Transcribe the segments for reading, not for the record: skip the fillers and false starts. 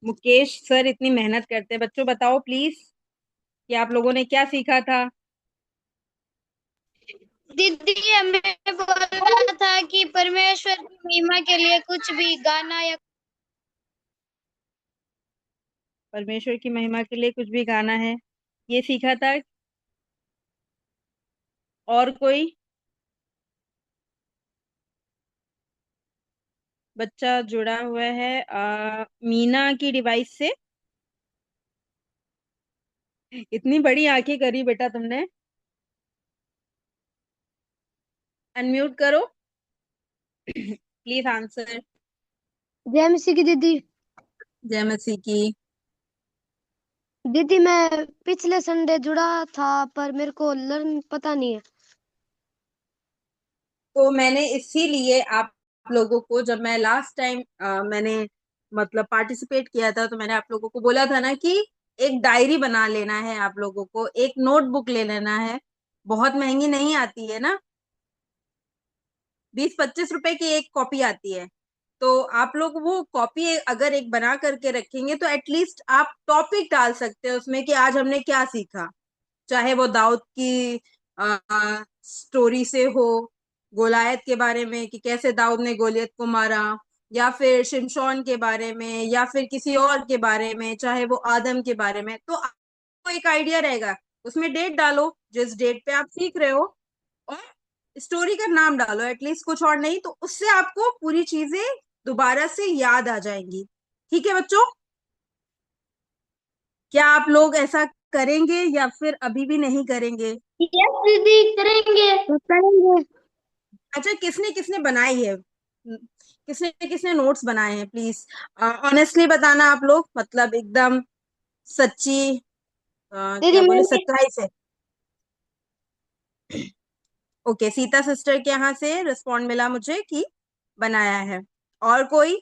Mukesh sir इतनी मेहनत करते हैं। बच्चों बताओ प्लीज कि आप लोगों ने क्या सीखा था। दीदी, हमें बोलना था कि परमेश्वर की महिमा के लिए कुछ भी गाना या परमेश्वर की महिमा के लिए कुछ भी गाना है, ये सीखा था। और कोई बच्चा जुड़ा हुआ है मीना की डिवाइस से। इतनी बड़ी आंखें करी बेटा तुमने। अनम्यूट करो। Please answer. जय मसीह की दीदी। जय मसीह की। दीदी, मैं पिछले संडे जुड़ा था पर मेरे को लर्न पता नहीं है। तो मैंने इसीलिए आप लोगों को, जब मैं लास्ट टाइम मैंने मतलब पार्टिसिपेट किया था, तो मैंने आप लोगों को बोला था ना कि एक डायरी बना लेना है, आप लोगों को एक नोटबुक ले लेना है। बहुत महंगी नहीं आती है ना, 20-25 रुपए की एक कॉपी आती है। तो आप लोग वो कॉपी अगर एक बना करके रखेंगे तो एटलीस्ट आप टॉपिक डाल सकते हैं उसमें कि आज हमने क्या सीखा। चाहे वो दाऊद की स्टोरी से हो, गोलायत के बारे में कि कैसे दाऊद ने गोलियत को मारा, या फिर शिमशोन के बारे में, या फिर किसी और के बारे में, चाहे वो आदम के बारे में, तो आपको एक आइडिया रहेगा। उसमें डेट डालो जिस डेट पे आप सीख रहे हो, और स्टोरी का नाम डालो एटलीस्ट, कुछ और नहीं, तो उससे आपको पूरी चीजें दोबारा से याद आ जाएंगी। ठीक है बच्चों, क्या आप लोग ऐसा करेंगे या फिर अभी भी नहीं करेंगे? यस दीदी, करेंगे तो करेंगे। अच्छा, किसने किसने बनाई है, किसने किसने नोट्स बनाए हैं, प्लीज ऑनेस्टली बताना आप लोग, मतलब एकदम सच्ची दीदी, क्या बोले, मैंने सच्चाई से। ओके, सीता सिस्टर के यहाँ से रिस्पॉन्ड मिला मुझे कि बनाया है। और कोई,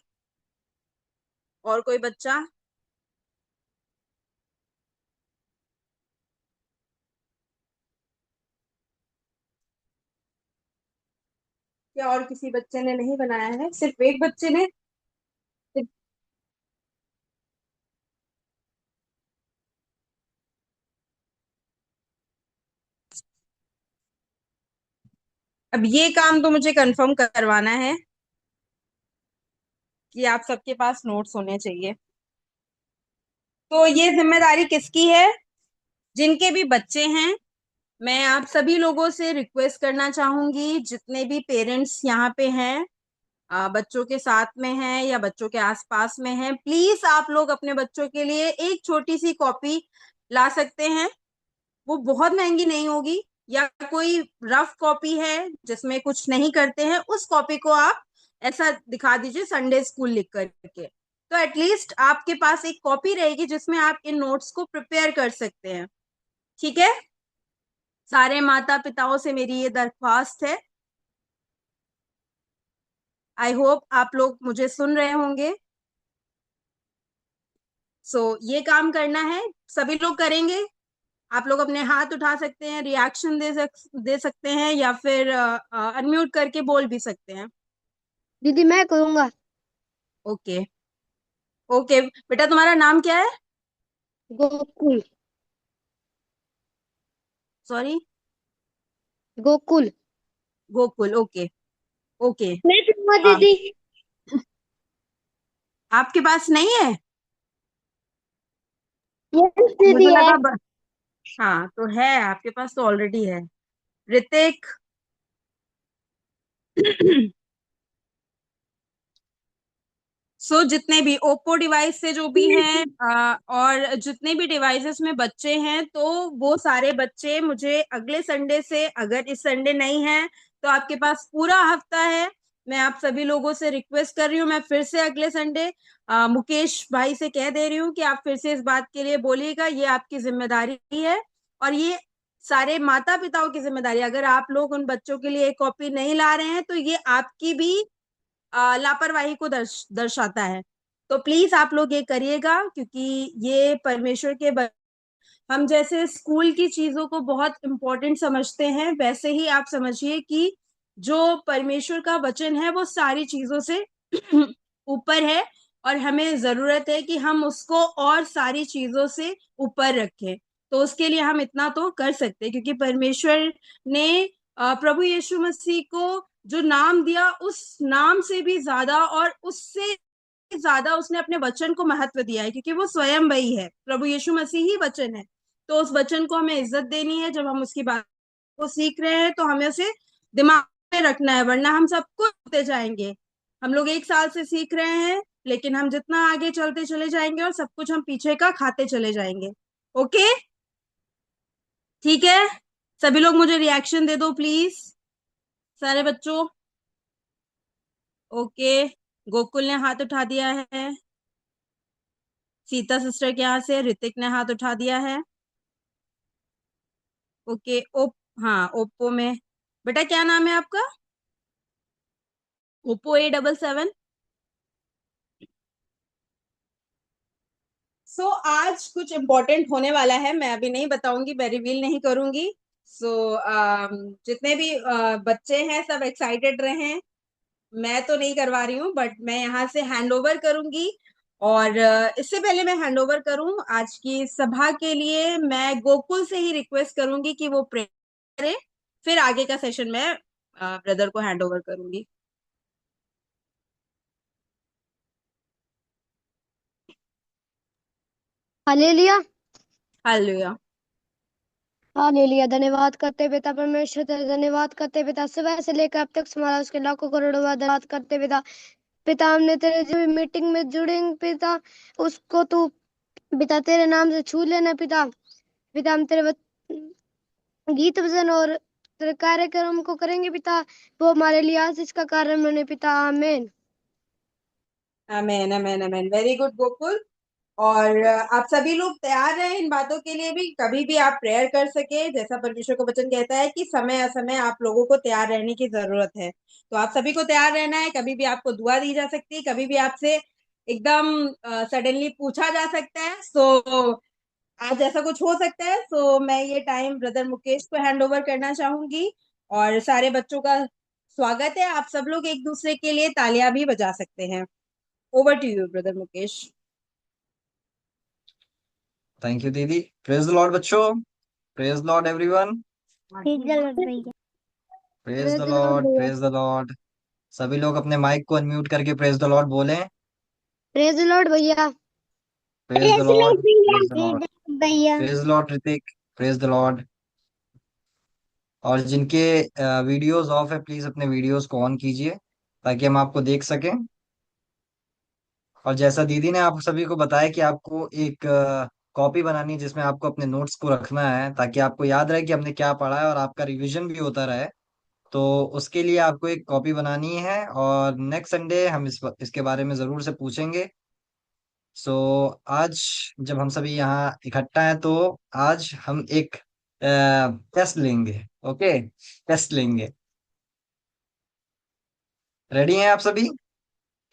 और कोई बच्चा? क्या और किसी बच्चे ने नहीं बनाया है? सिर्फ एक बच्चे ने? अब ये काम तो मुझे कंफर्म करवाना है कि आप सबके पास नोट्स होने चाहिए। तो ये जिम्मेदारी किसकी है? जिनके भी बच्चे हैं, मैं आप सभी लोगों से रिक्वेस्ट करना चाहूंगी, जितने भी पेरेंट्स यहाँ पे हैं, बच्चों के साथ में हैं या बच्चों के आसपास में हैं, प्लीज आप लोग अपने बच्चों के लिए एक छोटी सी कॉपी ला सकते हैं। वो बहुत महंगी नहीं होगी, या कोई रफ कॉपी है जिसमें कुछ नहीं करते हैं, उस कॉपी को आप ऐसा दिखा दीजिए संडे स्कूल लिख करके, तो एटलीस्ट आपके पास एक कॉपी रहेगी जिसमें आप इन नोट्स को प्रिपेयर कर सकते हैं। ठीक है, सारे माता पिताओं से मेरी ये दरख्वास्त है। आई होप आप लोग मुझे सुन रहे होंगे। ये काम करना है, सभी लोग करेंगे। आप लोग अपने हाथ उठा सकते हैं, रिएक्शन दे सकते हैं, या फिर अनम्यूट करके बोल भी सकते हैं। दीदी, मैं करूंगा। ओके। ओके बेटा, तुम्हारा नाम क्या है? Gokul. Sorry. Gokul. Gokul, okay. Okay. मैं करूंगा आ, दीदी। आपके पास नहीं है? यस मुझे दीदी है। लगा हाँ, तो है आपके पास, तो ऑलरेडी है। ऋतिक। जितने भी ओप्पो डिवाइस से जो भी हैं, और जितने भी डिवाइसेस में बच्चे हैं, तो वो सारे बच्चे मुझे अगले संडे से, अगर इस संडे नहीं है तो आपके पास पूरा हफ्ता है। मैं आप सभी लोगों से रिक्वेस्ट कर रही हूँ, मैं फिर से अगले संडे मुकेश भाई से कह दे रही हूँ कि आप फिर से इस बात के लिए बोलिएगा, ये आपकी जिम्मेदारी है। और ये सारे माता पिताओं की जिम्मेदारी, अगर आप लोग उन बच्चों के लिए एक कॉपी नहीं ला रहे हैं तो ये आपकी भी लापरवाही को दर्शाता है। तो प्लीज आप लोग ये करिएगा, क्योंकि ये परमेश्वर के हम जैसे स्कूल की चीजों को बहुत इंपॉर्टेंट समझते हैं, वैसे ही आप समझिए कि जो परमेश्वर का वचन है वो सारी चीजों से ऊपर है। और हमें जरूरत है कि हम उसको और सारी चीजों से ऊपर रखें। तो उसके लिए हम इतना तो कर सकते हैं, क्योंकि परमेश्वर ने प्रभु यीशु मसीह को जो नाम दिया, उस नाम से भी ज्यादा और उससे ज्यादा उसने अपने वचन को महत्व दिया है, क्योंकि वो स्वयं वही है, प्रभु यीशु मसीह ही वचन है। तो उस वचन को हमें इज्जत देनी है। जब हम उसकी बात को सीख रहे हैं तो हमें उसे दिमाग में रखना है, वरना हम सबको होते जाएंगे। हम लोग 1 साल से सीख रहे हैं, लेकिन हम जितना आगे चलते चले जाएंगे और सब कुछ हम पीछे का खाते चले जाएंगे। ओके, ठीक है। सभी लोग मुझे रिएक्शन दे दो प्लीज, सारे बच्चों। ओके, गोकुल ने हाथ उठा दिया है, सीता सिस्टर के यहाँ से ऋतिक ने हाथ उठा दिया है। ओके, हाँ, ओप्पो में बेटा क्या नाम है आपका? Oppo A77। आज कुछ इम्पोर्टेंट होने वाला है, मैं अभी नहीं बताऊंगी, मैं रिवील नहीं करूंगी। सो जितने भी बच्चे हैं सब एक्साइटेड रहें। मैं तो नहीं करवा रही हूँ, बट मैं यहाँ से हैंड ओवर करूंगी। और इससे पहले मैं हैंड ओवर करूं आज की सभा के लिए, मैं गोकुल से ही रिक्वेस्ट करूंगी कि वो प्रे करे, फिर आगे का सेशन मैं ब्रदर को हैंड ओवर करूंगी। हालेलुया। हालेलुया। हालेलुया। धन्यवाद करते पिता परमेश्वर तेरा धन्यवाद करते पिता, सुबह से लेकर अब तक हमारा उसके लाखों करोड़ों बार धन्यवाद करते पिता। पिता हमने तेरे जो भी मीटिंग में जुड़ेंगे पिता, उसको तू पिता तेरे नाम से छू लेना पिता। पिता हम तेरे गीत भजन और तेरे कार्यक्रम को करेंगे पिता, वो हमारे लिए आशीष का कारण बने पिता। आमीन। Amen, amen, amen. Very good Gokul. और आप सभी लोग तैयार रहें इन बातों के लिए भी, कभी भी आप प्रेयर कर सके, जैसा परमेश्वर का वचन कहता है कि समय असमय आप लोगों को तैयार रहने की जरूरत है। तो आप सभी को तैयार रहना है, कभी भी आपको दुआ दी जा सकती है, कभी भी आपसे एकदम सडनली पूछा जा सकता है। आज ऐसा कुछ हो सकता है। मैं ये टाइम ब्रदर मुकेश को हैंड ओवर करना चाहूंगी। और सारे बच्चों का स्वागत है, आप सब लोग एक दूसरे के लिए तालियां भी बजा सकते हैं। Over to you brother Mukesh. Thank you दीदी। प्रेज द लॉर्ड बच्चों। Praise the Lord everyone. ठीक है भैया। Praise praise the the Lord Lord, भैया। Praise the Lord. सभी लोग अपने माइक को अनम्यूट करके प्रेज द लॉर्ड बोलें। प्रेज द लॉर्ड भैया। Praise the praise the Lord Lord, भैया। Praise the praise Lord. The Lord भैया। Praise the Lord Hrithik. Praise the Lord. और जिनके वीडियोस ऑफ है, प्लीज अपने वीडियोस को ऑन कीजिए ताकि हम आपको देख सकें। और जैसा दीदी ने आप सभी को बताया कि आपको एक कॉपी बनानी है जिसमें आपको अपने नोट्स को रखना है ताकि आपको याद रहे कि हमने क्या पढ़ा है और आपका रिवीजन भी होता रहे। तो उसके लिए आपको एक कॉपी बनानी है और नेक्स्ट संडे हम इसके बारे में जरूर से पूछेंगे। सो आज जब हम सभी यहाँ इकट्ठा हैं तो आज हम एक टेस्ट लेंगे। ओके, टेस्ट लेंगे। रेडी हैं आप सभी?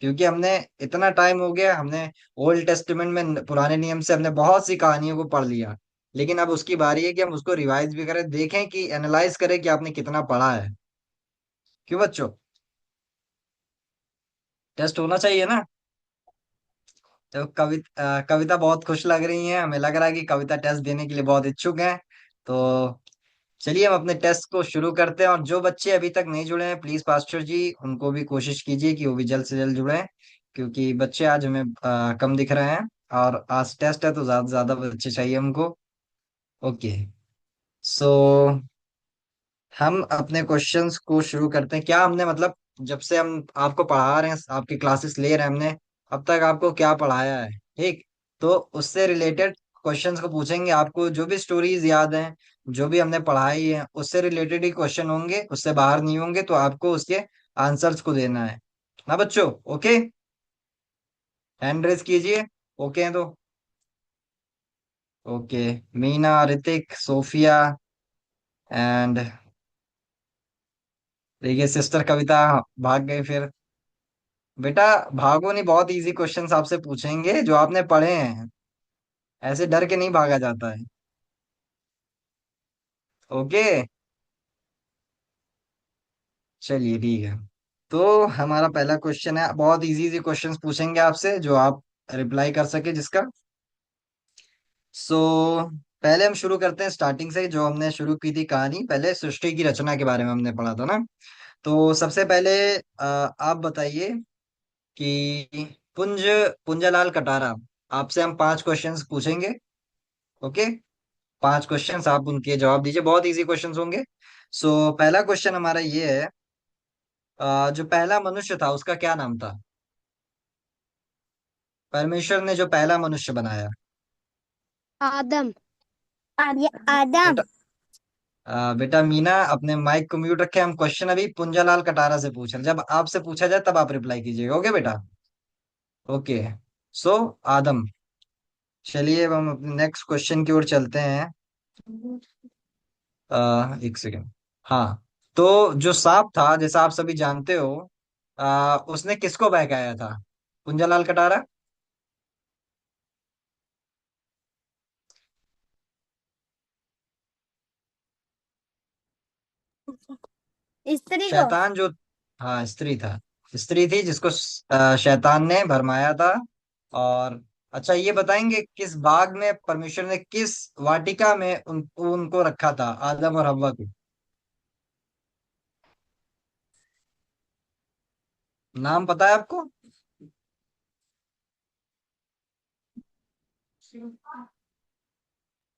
क्योंकि हमने इतना टाइम हो गया, हमने ओल्ड टेस्टामेंट में पुराने नियम से हमने बहुत सी कहानियों को पढ़ लिया, लेकिन अब उसकी बारी है कि हम उसको रिवाइज भी करें, देखें कि एनालाइज करें कि आपने कितना पढ़ा है। क्यों बच्चों? टेस्ट होना चाहिए ना। तो कविता बहुत खुश लग रही है, हमें लग रहा है कि कविता टेस्ट देने के लिए बहुत इच्छुक है। तो चलिए हम अपने टेस्ट को शुरू करते हैं। और जो बच्चे अभी तक नहीं जुड़े हैं, प्लीज पास्टर जी उनको भी कोशिश कीजिए कि वो भी जल्द से जल्द जुड़े, क्योंकि बच्चे आज हमें कम दिख रहे हैं और आज टेस्ट है तो ज्यादा से ज्यादा बच्चे चाहिए हमको। ओके, सो हम अपने क्वेश्चंस को शुरू करते हैं। क्या हमने मतलब जब से हम आपको पढ़ा रहे हैं, आपकी क्लासेस ले रहे हैं, हमने अब तक आपको क्या पढ़ाया है, ठीक? तो उससे रिलेटेड क्वेश्चंस को पूछेंगे। आपको जो भी स्टोरीज याद हैं, जो भी हमने पढ़ाई है, उससे रिलेटेड ही क्वेश्चन होंगे, उससे बाहर नहीं होंगे। तो आपको उसके आंसर्स को देना है ना बच्चों? ओके, हैंड रेज कीजिए। ओके हैं तो okay. Meena, Hrithik, Sophia and देखिए सिस्टर कविता भाग गए फिर। बेटा भागो नहीं, बहुत इजी क्वेश्चंस आपसे पूछेंगे जो आपने पढ़े हैं, ऐसे डर के नहीं भागा जाता है। ओके, चलिए ठीक है। तो हमारा पहला क्वेश्चन है, बहुत इजी इजी क्वेश्चंस पूछेंगे आपसे जो आप रिप्लाई कर सके जिसका। सो पहले हम शुरू करते हैं स्टार्टिंग से, जो हमने शुरू की थी कहानी, पहले सृष्टि की रचना के बारे में हमने पढ़ा था ना। तो सबसे पहले आप बताइए कि पुंज पुंजलाल कटारा, आपसे हम 5 क्वेश्चंस पूछेंगे। ओके, 5 क्वेश्चंस, आप उनके जवाब दीजिए, बहुत इजी क्वेश्चंस होंगे। सो पहला क्वेश्चन हमारा ये है, जो पहला मनुष्य था उसका क्या नाम था? परमेश्वर ने जो पहला मनुष्य बनाया। आदम। आदम। बेटा बेटा मीना, अपने माइक को म्यूट रखे, हम क्वेश्चन अभी पुंजालाल कटारा से पूछ रहे हैं, जब आपसे पूछा जाए तब आप रिप्लाई कीजिएगा। ओके बेटा, ओके। सो आदम। चलिए अब हम अपने नेक्स्ट क्वेश्चन की ओर चलते हैं। एक सेकेंड। हाँ, तो जो सांप था, जैसा आप सभी जानते हो, उसने किसको बहकाया था? पुंजालाल कटारा। स्त्री को। शैतान जो, हाँ स्त्री था, स्त्री थी जिसको शैतान ने भरमाया था। और अच्छा, ये बताएंगे किस बाग में परमेश्वर ने, किस वाटिका में उनको रखा था, आदम और हव्वा को? नाम पता है आपको?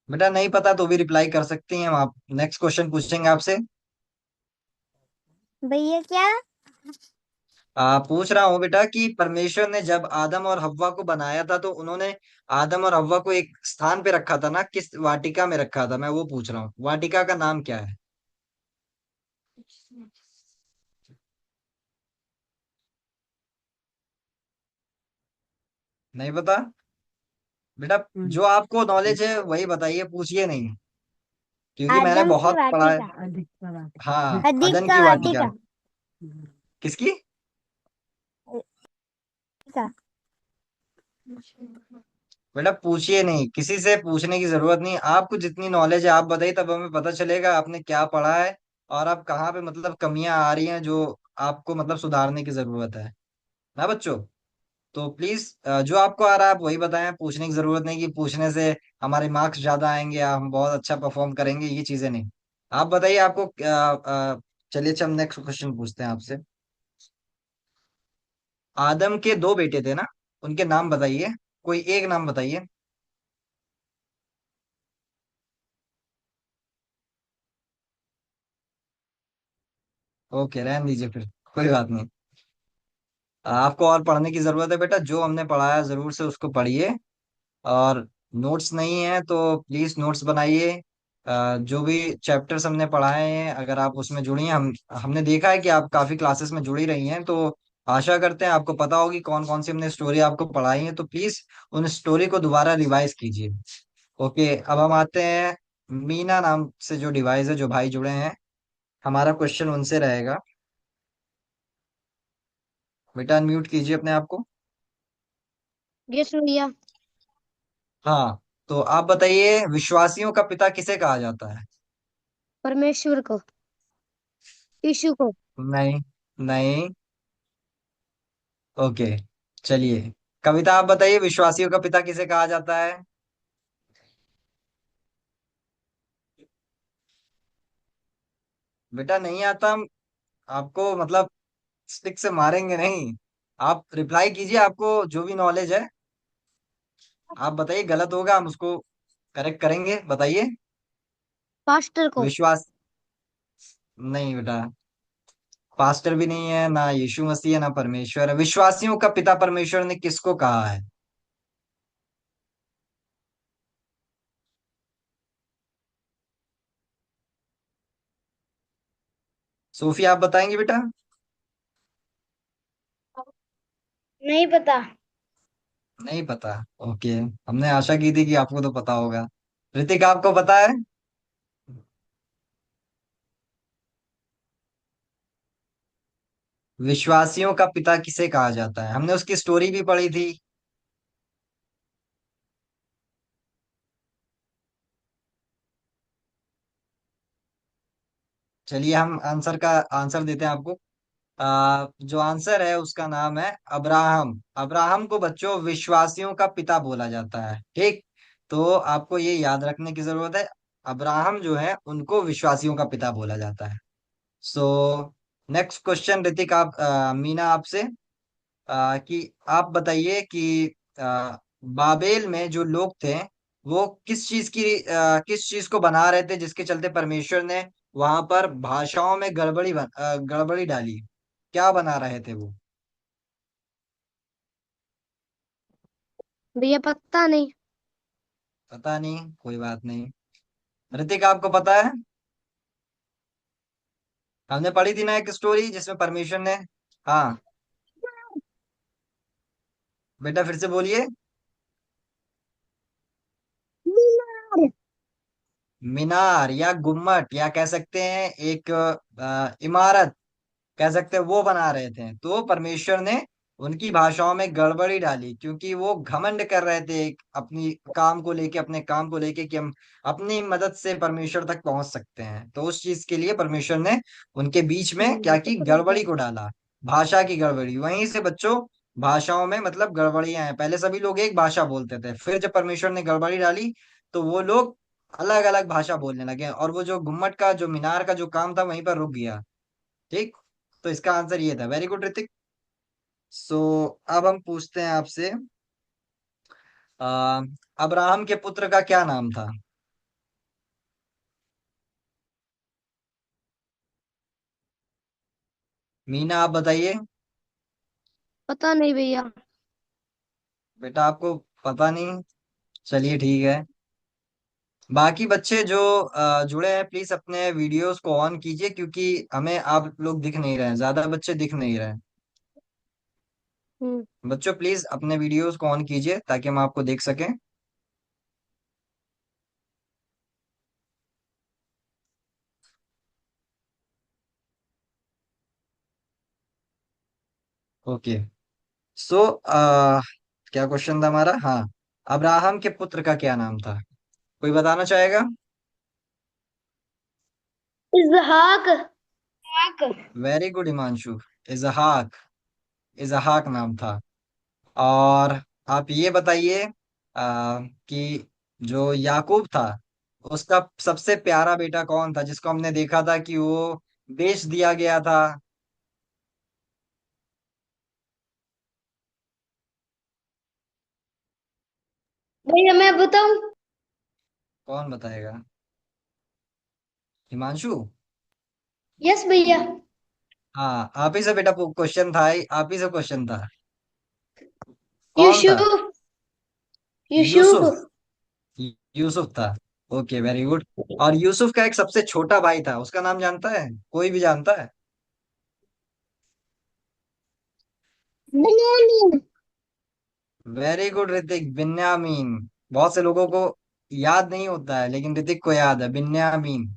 बेटा नहीं पता तो भी रिप्लाई कर सकती हैं हम, आप नेक्स्ट क्वेश्चन पूछेंगे आपसे। भैया क्या? पूछ रहा हूँ बेटा कि परमेश्वर ने जब आदम और हव्वा को बनाया था तो उन्होंने आदम और हव्वा को एक स्थान पे रखा था ना, किस वाटिका में रखा था, मैं वो पूछ रहा हूँ, वाटिका का नाम क्या है? नहीं पता? बेटा जो आपको नॉलेज है वही बताइए, पूछिए नहीं, क्योंकि मैंने आदम की बहुत पढ़ा है। वाटिका। हाँ, अधिक अदन का की वाटिका। वाटिका। किसकी? का। बेटा पूछिए नहीं, किसी से पूछने की जरूरत नहीं, आपको जितनी नॉलेज है आप बताइए, तब हमें पता चलेगा आपने क्या पढ़ा है और आप कहाँ पे मतलब कमियां आ रही हैं जो आपको मतलब सुधारने की जरूरत है ना बच्चों। तो प्लीज जो आपको आ रहा है आप वही बताएं, पूछने की जरूरत नहीं कि पूछने से हमारे मार्क्स ज्यादा आएंगे या हम बहुत अच्छा परफॉर्म करेंगे, ये चीजें नहीं। आप बताइए आपको चलिए, अच्छा हम नेक्स्ट क्वेश्चन पूछते हैं आपसे। आदम के 2 बेटे थे ना, उनके नाम बताइए, कोई एक नाम बताइए। ओके, रहने दीजिए फिर, कोई बात नहीं। आपको और पढ़ने की जरूरत है बेटा, जो हमने पढ़ाया जरूर से उसको पढ़िए। और नोट्स नहीं है तो प्लीज नोट्स बनाइए। जो भी चैप्टर्स हमने पढ़ाए हैं, अगर आप उसमें जुड़ी हैं, हमने देखा है कि आप काफी क्लासेस में जुड़ी रही हैं, तो आशा करते हैं आपको पता होगी कौन कौन सी हमने स्टोरी आपको पढ़ाई है, तो प्लीज उन स्टोरी को दोबारा रिवाइज कीजिए। ओके, अब हम आते हैं मीना नाम से जो डिवाइस है, जो भाई जुड़े हैं, हमारा क्वेश्चन उनसे रहेगा। बेटा अनम्यूट कीजिए अपने आप को। यस भैया। हाँ, तो आप बताइए, विश्वासियों का पिता किसे कहा जाता है? परमेश्वर को। यीशु को। नहीं, नहीं। ओके, चलिए, कविता आप बताइए, विश्वासियों का पिता किसे कहा जाता है? बेटा नहीं आता, हम आपको मतलब स्टिक से मारेंगे नहीं, आप रिप्लाई कीजिए, आपको जो भी नॉलेज है आप बताइए, गलत होगा हम उसको करेक्ट करेंगे, बताइए। पास्टर को। विश्वास, नहीं बेटा, पास्टर भी नहीं है, ना यीशु मसीह है, ना परमेश्वर है। विश्वासियों का पिता परमेश्वर ने किसको कहा है? सोफी आप बताएंगे बेटा? नहीं पता। नहीं पता? ओके, हमने आशा की थी कि आपको तो पता होगा। ऋतिक आपको पता है? विश्वासियों का पिता किसे कहा जाता है, हमने उसकी स्टोरी भी पढ़ी थी। चलिए हम आंसर का आंसर देते हैं आपको। जो आंसर है उसका नाम है अब्राहम। अब्राहम को बच्चों विश्वासियों का पिता बोला जाता है, ठीक। तो आपको ये याद रखने की जरूरत है, अब्राहम जो है उनको विश्वासियों का पिता बोला जाता है। सो नेक्स्ट क्वेश्चन ऋतिक, आप मीना आपसे, कि आप बताइए कि बाबेल में जो लोग थे वो किस चीज को बना रहे थे, जिसके चलते परमेश्वर ने वहां पर भाषाओं में गड़बड़ी डाली। क्या बना रहे थे वो? भैया पता नहीं। पता नहीं, कोई बात नहीं। ऋतिक आपको पता है? हमने पढ़ी थी ना एक स्टोरी जिसमें परमेश्वर ने, हाँ बेटा फिर से बोलिए। मीनार या गुम्मट या कह सकते हैं एक इमारत, कह सकते हैं वो बना रहे थे। तो परमेश्वर ने उनकी भाषाओं में गड़बड़ी डाली क्योंकि वो घमंड कर रहे थे अपनी काम को लेके, अपने काम को लेके कि हम अपनी मदद से परमेश्वर तक पहुंच सकते हैं। तो उस चीज के लिए परमेश्वर ने उनके बीच में क्या ये तो की, पता था। गड़बड़ी को डाला। भाषा की गड़बड़ी, वहीं से बच्चों भाषाओं में मतलब गड़बड़ियां हैं। पहले सभी लोग एक भाषा बोलते थे, फिर जब परमेश्वर ने गड़बड़ी डाली तो वो लोग अलग अलग भाषा बोलने लगे, और वो जो गुम्मट का, जो मीनार का जो काम था वहीं पर रुक गया, ठीक। तो इसका आंसर ये था। Very good Hrithik. सो अब हम पूछते हैं आपसे, आ, अब्राहम के पुत्र का क्या नाम था? मीना आप बताइए। पता नहीं भैया। बेटा आपको पता नहीं, चलिए ठीक है। बाकी बच्चे जो जुड़े हैं प्लीज अपने वीडियोस को ऑन कीजिए, क्योंकि हमें आप लोग दिख नहीं रहे हैं, ज्यादा बच्चे दिख नहीं रहे हैं। हम्म। बच्चों प्लीज अपने वीडियोस को ऑन कीजिए ताकि हम आपको देख सकें। ओके। सो क्या क्वेश्चन था हमारा? हाँ, अब्राहम के पुत्र का क्या नाम था? कोई बताना चाहेगा? इसहाक। Very good Himanshu. इजहाक। इजहाक नाम था। और आप ये बताइए कि जो याकूब था उसका सबसे प्यारा बेटा कौन था, जिसको हमने देखा था कि वो बेच दिया गया था? भैया मैं बताऊं? कौन बताएगा? हिमांशु। यस भैया। हाँ, आप ही से बेटा क्वेश्चन था, आप ही से क्वेश्चन था। कौन था? यूसुफ। यूसुफ। यूसुफ। यूसुफ था। Okay very good. और यूसुफ का एक सबसे छोटा भाई था, उसका नाम जानता है? कोई भी जानता है? बिन्यामीन। वेरी गुड ऋतिक, बिन्यामीन। बहुत से लोगों को याद नहीं होता है लेकिन ऋतिक को याद है, बिन्यामीन।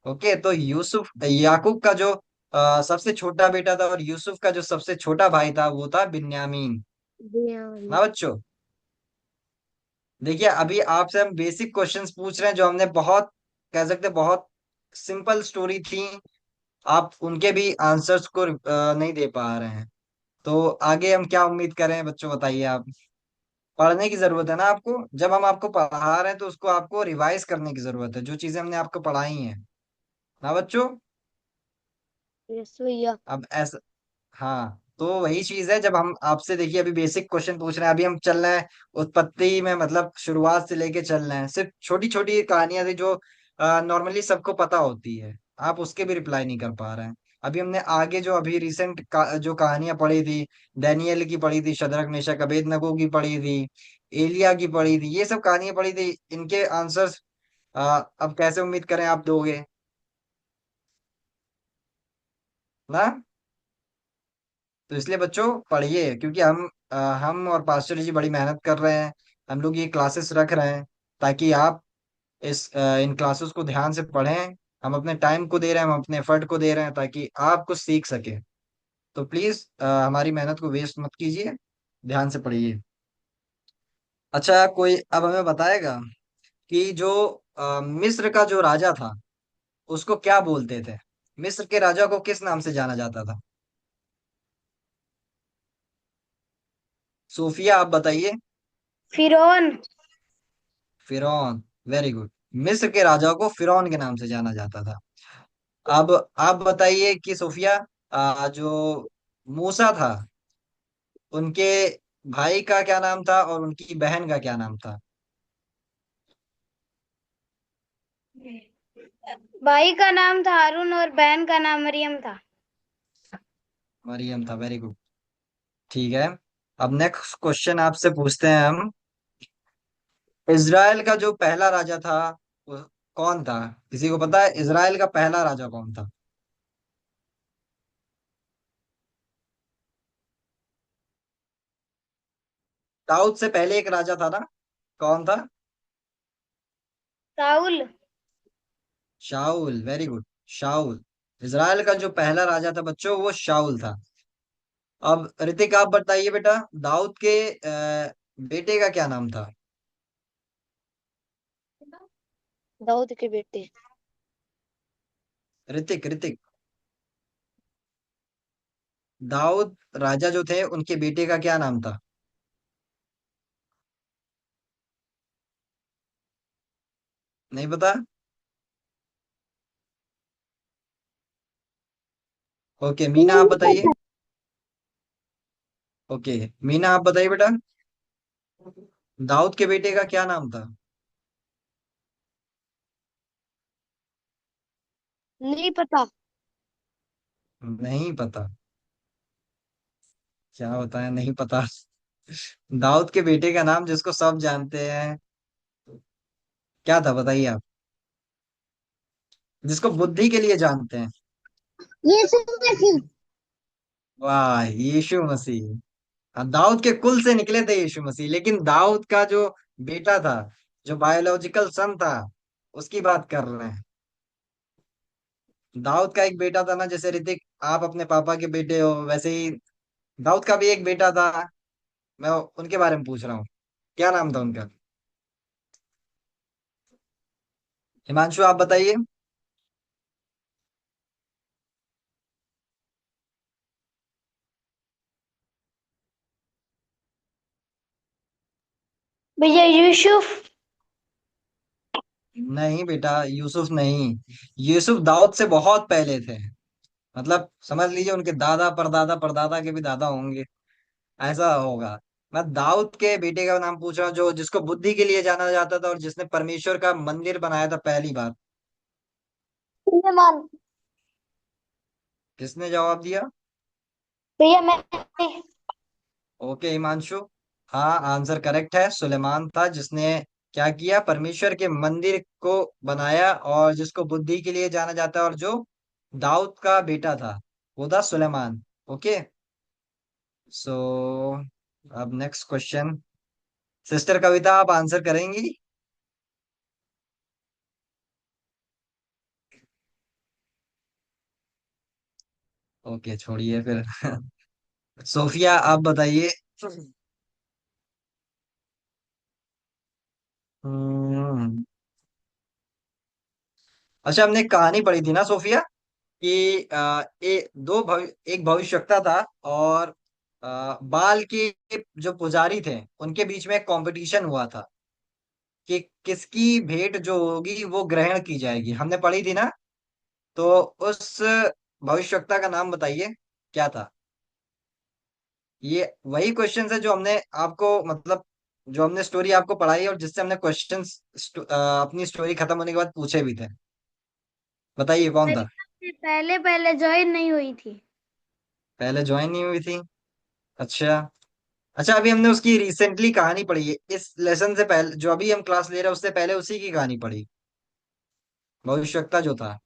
ओके, तो यूसुफ, याकूब का जो सबसे छोटा बेटा था और यूसुफ का जो सबसे छोटा भाई था वो था बिन्यामीन। बिन्यामीन। ना बच्चों, देखिए अभी आपसे हम बेसिक क्वेश्चंस पूछ रहे हैं जो हमने बहुत, कह सकते हैं बहुत सिंपल स्टोरी थी, आप उनके भी आंसर्स को नहीं दे पा रहे हैं। तो आगे हम क्या उम्मीद करें बच्चों, बताइए आप। पढ़ने की जरूरत है ना आपको, जब हम आपको पढ़ा रहे हैं तो उसको आपको रिवाइज करने की जरूरत है, जो चीजें हमने आपको पढ़ाई हैं। ना बच्चों? यस भैया। अब ऐसा, हाँ तो वही चीज है, जब हम आपसे देखिए अभी बेसिक क्वेश्चन पूछ रहे हैं, अभी हम चल रहे हैं उत्पत्ति में, मतलब शुरुआत से लेके चल रहे हैं। सिर्फ छोटी छोटी कहानियां थी जो नॉर्मली सबको पता होती है, आप उसके भी रिप्लाई नहीं कर पा रहे हैं। अभी हमने आगे जो अभी रिसेंट जो कहानियां पढ़ी थी, डैनियल की पढ़ी थी, शद्रक मेशक अबेदनगो की पढ़ी थी, एलिया की पढ़ी थी, ये सब कहानियां पढ़ी थी, इनके आंसर्स अब कैसे उम्मीद करें आप दोगे? ना? तो इसलिए बच्चों पढ़िए, क्योंकि हम और पास्टर जी बड़ी मेहनत कर रहे हैं, हम लोग ये क्लासेस रख रहे हैं ताकि आप इन क्लासेस को ध्यान से पढ़ें। हम अपने टाइम को दे रहे हैं, हम अपने एफर्ट को दे रहे हैं ताकि आप कुछ सीख सके। तो प्लीज हमारी मेहनत को वेस्ट मत कीजिए, ध्यान से पढ़िए। अच्छा, कोई अब हमें बताएगा कि जो मिस्र का जो राजा था उसको क्या बोलते थे? मिस्र के राजा को किस नाम से जाना जाता था? सोफिया आप बताइए। फिरौन। फिरौन, वेरी गुड। मिस्र के राजा को फिरौन के नाम से जाना जाता था। अब आप बताइए कि सोफिया, जो मूसा था, उनके भाई का क्या नाम था और उनकी बहन का क्या नाम था? भाई का नाम था हारून और बहन का नाम मरियम था। मरियम था, वेरी गुड। ठीक है। अब नेक्स्ट क्वेश्चन आपसे पूछते हैं हम। इज़राइल का जो पहला राजा था वो कौन था? किसी को पता है इज़राइल का पहला राजा कौन था? दाऊद से पहले एक राजा था ना, कौन था? साउल। शाऊल, वेरी गुड। शाऊल। इज़राइल का जो पहला राजा था बच्चों, वो शाऊल था। अब ऋतिक आप बताइए बेटा, दाऊद के बेटे का क्या नाम था? दाऊद के बेटे। ऋतिक, ऋतिक। दाऊद राजा जो थे उनके बेटे का क्या नाम था? नहीं पता? ओके, मीना आप नहीं बताइए। पता। ओके, मीना आप बताइए बेटा, दाऊद के बेटे का क्या नाम था? नहीं पता। नहीं पता? क्या बताएं, नहीं पता। दाऊद के बेटे का नाम जिसको सब जानते हैं, क्या था बताइए आप, जिसको बुद्धि के लिए जानते हैं। यीशु मसीह। वाह, यीशु मसीह। हाँ, दाऊद के कुल से निकले थे यीशु मसीह, लेकिन दाऊद का जो बेटा था, जो बायोलॉजिकल सन था, उसकी बात कर रहे हैं। दाऊद का एक बेटा था ना, जैसे ऋतिक आप अपने पापा के बेटे हो, वैसे ही दाऊद का भी एक बेटा था। मैं उनके बारे में पूछ रहा हूँ, क्या नाम था उनका? हिमांशु आप बताइए। भैया यूसुफ। नहीं बेटा, यूसुफ नहीं। यूसुफ दाऊद से बहुत पहले थे। मतलब समझ लीजिए उनके दादा परदादा परदादा के भी दादा होंगे, ऐसा होगा। मैं दाऊद के बेटे का नाम पूछ रहा हूँ, जो जिसको बुद्धि के लिए जाना जाता था और जिसने परमेश्वर का मंदिर बनाया था पहली बार। सुलेमान। किसने जवाब दिया? भैया मैं। ओके हिमांशु। हाँ, आंसर करेक्ट है, सुलेमान था जिसने क्या किया, परमेश्वर के मंदिर को बनाया, और जिसको बुद्धि के लिए जाना जाता है, और जो दाऊद का बेटा था वो था सुलेमान। ओके। सो अब नेक्स्ट क्वेश्चन, सिस्टर कविता आप आंसर करेंगी? ओके, छोड़िए फिर। सोफिया आप बताइए। हम्म, अच्छा, हमने एक कहानी पढ़ी थी ना सोफिया, कि एक भविष्यवक्ता था, और बाल के जो पुजारी थे उनके बीच में एक कंपटीशन हुआ था कि किसकी भेंट जो होगी वो ग्रहण की जाएगी, हमने पढ़ी थी ना। तो उस भविष्यवक्ता का नाम बताइए, क्या था? ये वही क्वेश्चन है जो हमने आपको, मतलब जो हमने स्टोरी आपको पढ़ाई है, और जिससे हमने क्वेश्चंस अपनी स्टोरी खत्म होने के बाद पूछे भी थे। बताइए कौन था? मेरी पहले पहले ज्वाइन नहीं हुई थी। पहले ज्वाइन नहीं हुई थी? अच्छा। अच्छा, अभी हमने उसकी रिसेंटली कहानी पढ़ी है, इस लेसन से पहले जो अभी हम क्लास ले रहे हैं उससे पहले उसी की कहानी पढ़ी, भविष्यवक्ता जो था।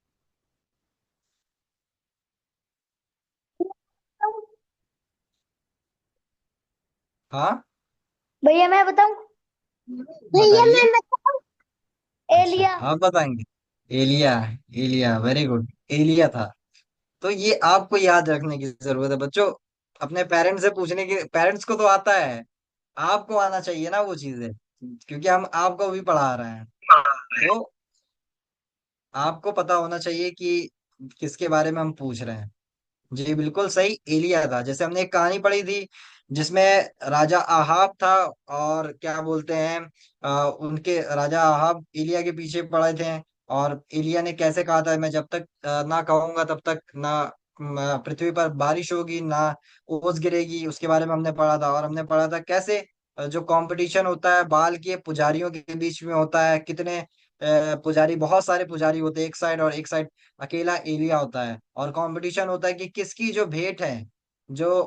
हाँ, भैया मैं बताऊं। भैया बताइए। मैं बताऊं। अच्छा, एलिया। आप बताएंगे। एलिया। एलिया, वेरी गुड। एलिया था। तो ये आपको याद रखने की जरूरत है बच्चों, अपने पेरेंट्स से पूछने की, पेरेंट्स को तो आता है, आपको आना चाहिए ना वो चीजें, क्योंकि हम आपको भी पढ़ा रहे हैं। तो आपको पता होना चाहिए कि किसके बारे में हम पूछ रहे हैं। जी बिल्कुल सही, एलिया था। जैसे हमने एक कहानी पढ़ी थी जिसमें राजा आहाब था, और क्या बोलते हैं, उनके राजा आहाब एलिया के पीछे पड़े थे। और एलिया ने कैसे कहा था, मैं जब तक ना कहूंगा तब तक ना पृथ्वी पर बारिश होगी, ना ओस गिरेगी। उसके बारे में हमने पढ़ा था। और हमने पढ़ा था कैसे जो कंपटीशन होता है बाल के पुजारियों के बीच में होता है, कितने पुजारी, बहुत सारे पुजारी होते हैं एक साइड, और एक साइड अकेला एलिया होता है। और कंपटीशन होता है कि किसकी जो भेंट है, जो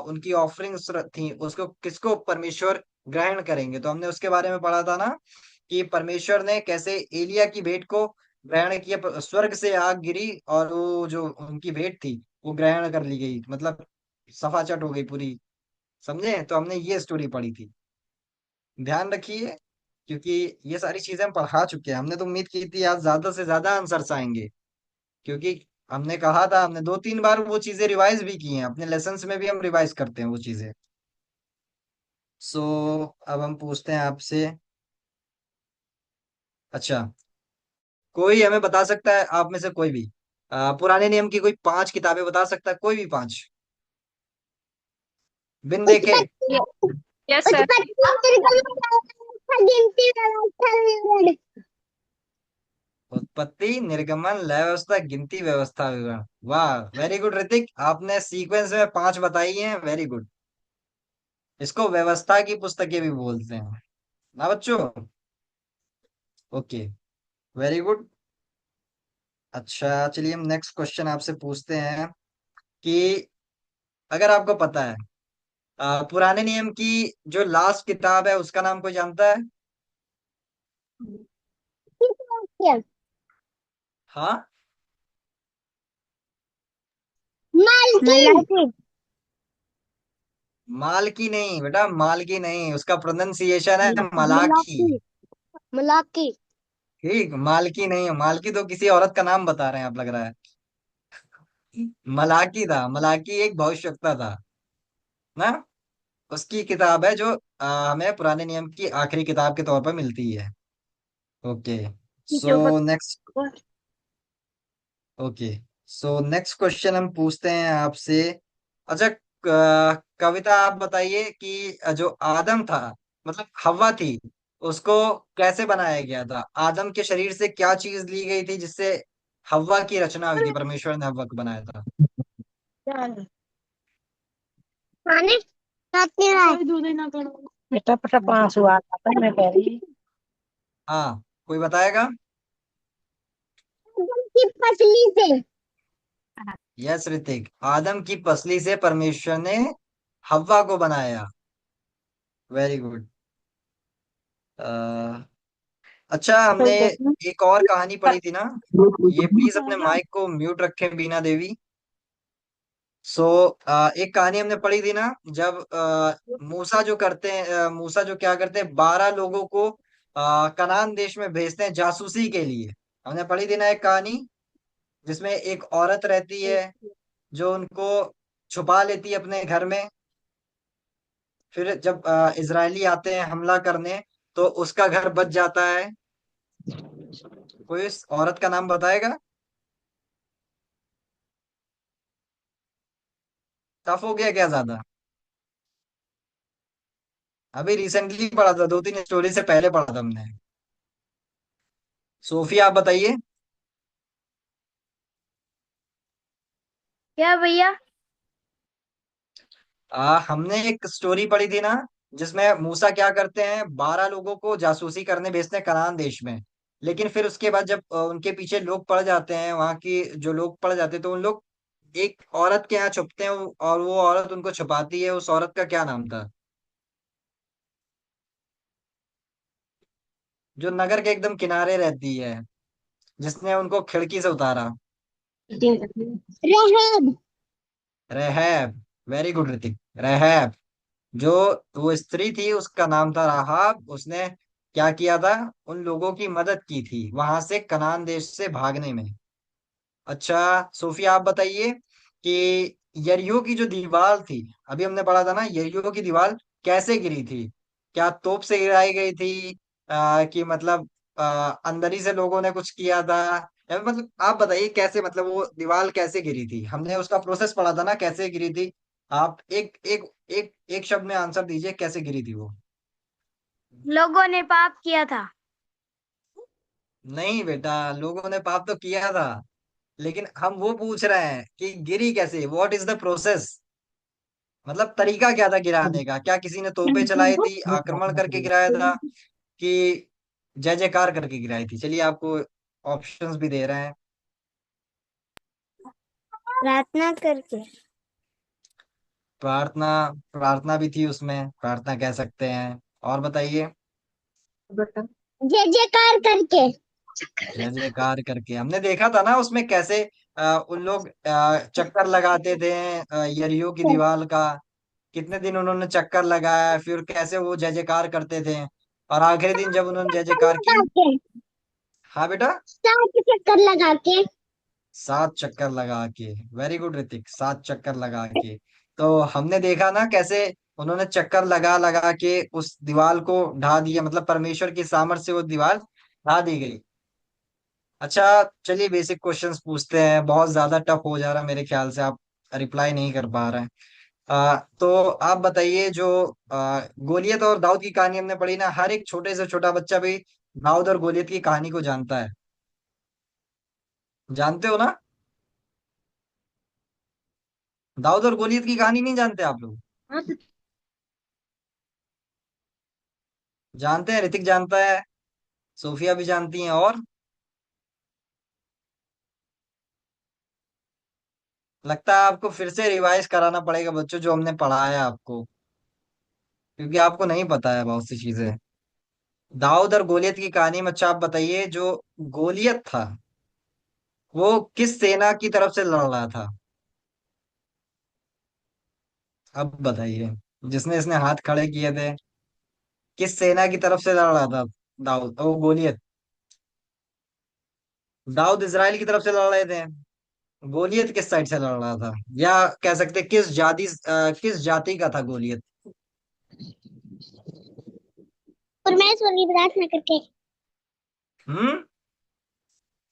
उनकी ऑफरिंग्स थी, उसको किसको परमेश्वर ग्रहण करेंगे। तो हमने उसके बारे में पढ़ा था ना, कि परमेश्वर ने कैसे एलिया की भेंट को ग्रहण किया। स्वर्ग से आग गिरी और वो जो उनकी भेंट थी वो ग्रहण कर ली गई, मतलब सफाचट हो गई पूरी। समझे? तो हमने ये स्टोरी पढ़ी थी, ध्यान रखिए, क्योंकि ये सारी चीजें हम पढ़ा चुके हैं। हमने तो उम्मीद की थी आज ज्यादा से ज्यादा आंसर्स आएंगे, क्योंकि हमने कहा था, हमने 2-3 बार वो चीजें रिवाइज भी की हैं, अपने लेसन्स में भी हम रिवाइज करते हैं वो चीजें। सो अब हम पूछते हैं आपसे। अच्छा, कोई हमें बता सकता है आप में से कोई भी पुराने नियम की कोई 5 किताबें बता सकता है, कोई भी 5, बिन देखे? उत्पत्ति। Yes sir. उत्पत्ति निर्गमन गिनती व्यवस्था। उत्पत्ति, निर्गमन, लय व्यवस्था, गिनती, व्यवस्था, विवरण। वाह, वेरी गुड ऋतिक, आपने सीक्वेंस में 5 बताई हैं, वेरी गुड। इसको व्यवस्था की पुस्तकें भी बोलते हैं ना बच्चों? Okay, very good. अच्छा, चलिए हम नेक्स्ट क्वेश्चन आपसे पूछते हैं कि अगर आपको पता है पुराने नियम की जो लास्ट किताब है उसका नाम कोई जानता है? हाँ, मलाकी। मालकी नहीं बेटा, मालकी नहीं, उसका प्रोनाउंसिएशन है मलाकी। मलाकी। मलाकी। ठीक, मालकी नहीं है, मालकी तो किसी औरत का नाम बता रहे हैं आप, लग रहा है। मलाकी था, मलाकी एक भविष्यवक्ता था ना। उसकी किताब है जो हमें पुराने नियम की आखिरी किताब के तौर पर मिलती है। ओके, सो जो next. Okay, so next question हम पूछते हैं आपसे। अच्छा, कविता आप बताइए कि जो आदम था, मतलब हव्वा थी, उसको कैसे बनाया गया था? आदम के शरीर से क्या चीज ली गई थी जिससे हव्वा की रचना हुई थी, परमेश्वर ने हव्वा को बनाया था? खाने साथ में रहा है। बेटा पटा 5 हुआ था मैं कह रही हाँ, कोई बताएगा? की पसली से। यस ऋतिक, आदम की पसली से परमेश्वर ने हव्वा को बनाया। Very good. अच्छा, हमने एक और कहानी पढ़ी थी ना, ये प्लीज अपने माइक को म्यूट रखें बीना देवी। सो एक कहानी हमने पढ़ी थी ना, जब मूसा जो करते हैं, मूसा जो क्या करते हैं, 12 लोगों को कनान देश में भेजते हैं जासूसी के लिए। हमने पढ़ी थी ना एक कहानी, जिसमें एक औरत रहती है जो उनको छुपा लेती है अपने घर में। फिर जब इजरायली आते हैं हमला करने, तो उसका घर बच जाता है। कोई इस औरत का नाम बताएगा? टफ हो गया क्या ज्यादा? अभी रिसेंटली पढ़ा था, 2-3 स्टोरी से पहले पढ़ा था हमने। सोफिया आप बताइए। क्या भैया? हमने एक स्टोरी पढ़ी थी ना, जिसमें मूसा क्या करते हैं, 12 लोगों को जासूसी करने भेजते हैं कनान देश में। लेकिन फिर उसके बाद जब उनके पीछे लोग पड़ जाते हैं, वहां की जो लोग पड़ जाते हैं, तो उन लोग एक औरत के यहाँ छुपते हैं, और वो औरत उनको छुपाती है। उस औरत का क्या नाम था, जो नगर के एकदम किनारे रहती है, जिसने उनको खिड़की से उतारा? रहब। रहैब, वेरी गुड ऋतिक, रहैब। जो वो स्त्री थी उसका नाम था राहाब। उसने क्या किया था, उन लोगों की मदद की थी वहां से कनान देश से भागने में। अच्छा, सोफिया आप बताइए कि यरीहो की जो दीवार थी, अभी हमने पढ़ा था ना, यरीहो की दीवार कैसे गिरी थी? क्या तोप से गिराई गई थी, कि मतलब अंदर ही से लोगों ने कुछ किया था? या मतलब आप बताइए कैसे, मतलब वो दीवार कैसे गिरी थी? हमने उसका प्रोसेस पढ़ा था ना, कैसे गिरी थी। आप एक एक एक एक शब्द में आंसर दीजिए, कैसे गिरी थी वो। लोगों ने पाप किया था। नहीं बेटा, लोगों ने पाप तो किया था, लेकिन हम वो पूछ रहे हैं कि गिरी कैसे, व्हाट इज द प्रोसेस। मतलब तरीका क्या था गिराने का, क्या किसी ने तोपे चलाई थी, आक्रमण करके गिराया था, कि जय जयकार करके गिराई थी। चलिए आपको ऑप्शंस भी दे रहे हैं। प्रार्थना करके। प्रार्थना, प्रार्थना भी थी उसमें, प्रार्थना कह सकते हैं। और बताइए। जय जयकार करके। जय जयकार करके, हमने देखा था ना उसमें कैसे उन लोग चक्कर लगाते थे यरियो की दीवार का। कितने दिन उन्होंने चक्कर लगाया, फिर कैसे वो जय जयकार करते थे, और आखिरी दिन जब उन्होंने जय चक्कर जयकार की। लगा के। हाँ बेटा। 7 चक्कर लगा के। 7 चक्कर लगा के, वेरी गुड ऋतिक, 7 चक्कर लगा के। तो हमने देखा ना कैसे उन्होंने चक्कर लगा लगा के उस दीवार को ढा दिया, मतलब परमेश्वर की सामर्थ्य से वो दीवार ढा दी गई। अच्छा, चलिए बेसिक क्वेश्चंस पूछते हैं, बहुत ज्यादा टफ हो जा रहा है मेरे ख्याल से, आप रिप्लाई नहीं कर पा रहे हैं। तो आप बताइए, जो गोलियत और दाऊद की कहानी हमने पढ़ी ना, हर एक छोटे से छोटा बच्चा भी दाऊद और गोलियत की कहानी को जानता है। जानते हो ना? दाऊद और गोलियत की कहानी नहीं जानते आप लोग? जानते हैं, ऋतिक जानता है, सोफिया भी जानती हैं, और लगता है आपको फिर से रिवाइज कराना पड़ेगा बच्चों, जो हमने पढ़ाया आपको, क्योंकि आपको नहीं पता है बहुत सी चीजें। दाऊद और गोलियत की कहानी में, अच्छा आप बताइए, जो गोलियत था वो किस सेना की तरफ से लड़ रहा था? अब बताइए, जिसने इसने हाथ खड़े किए थे, किस सेना की तरफ से लड़ रहा था? दाऊद ओ गोलियत। दाऊद इजराइल की तरफ से लड़ रहे थे, गोलियत किस साइड से लड़ रहा था, या कह सकते किस जाति का था गोलियत? परमेश्वर की प्रार्थना करके। हम्म।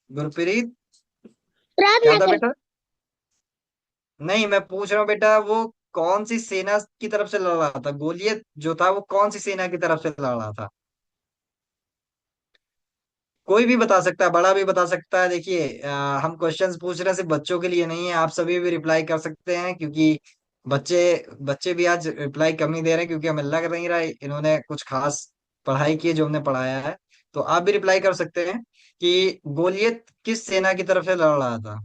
गुरप्रीत, क्या प्रार्थना था कर। बेटा? नहीं, मैं पूछ रहा हूँ बेटा, वो कौन सी सेना की तरफ से लड़ रहा था, गोलियत जो था वो कौन सी सेना की तरफ से लड़ रहा था? कोई भी बता सकता है, बड़ा भी बता सकता है। देखिए हम क्वेश्चंस पूछ रहे हैं, सिर्फ बच्चों के लिए नहीं है, आप सभी भी रिप्लाई कर सकते हैं, क्योंकि बच्चे बच्चे भी आज रिप्लाई कम ही दे रहे हैं, क्योंकि हमें लग नहीं रहा है इन्होंने कुछ खास पढ़ाई की है जो हमने पढ़ाया है। तो आप भी रिप्लाई कर सकते हैं कि गोलियत किस सेना की तरफ से लड़ रहा था।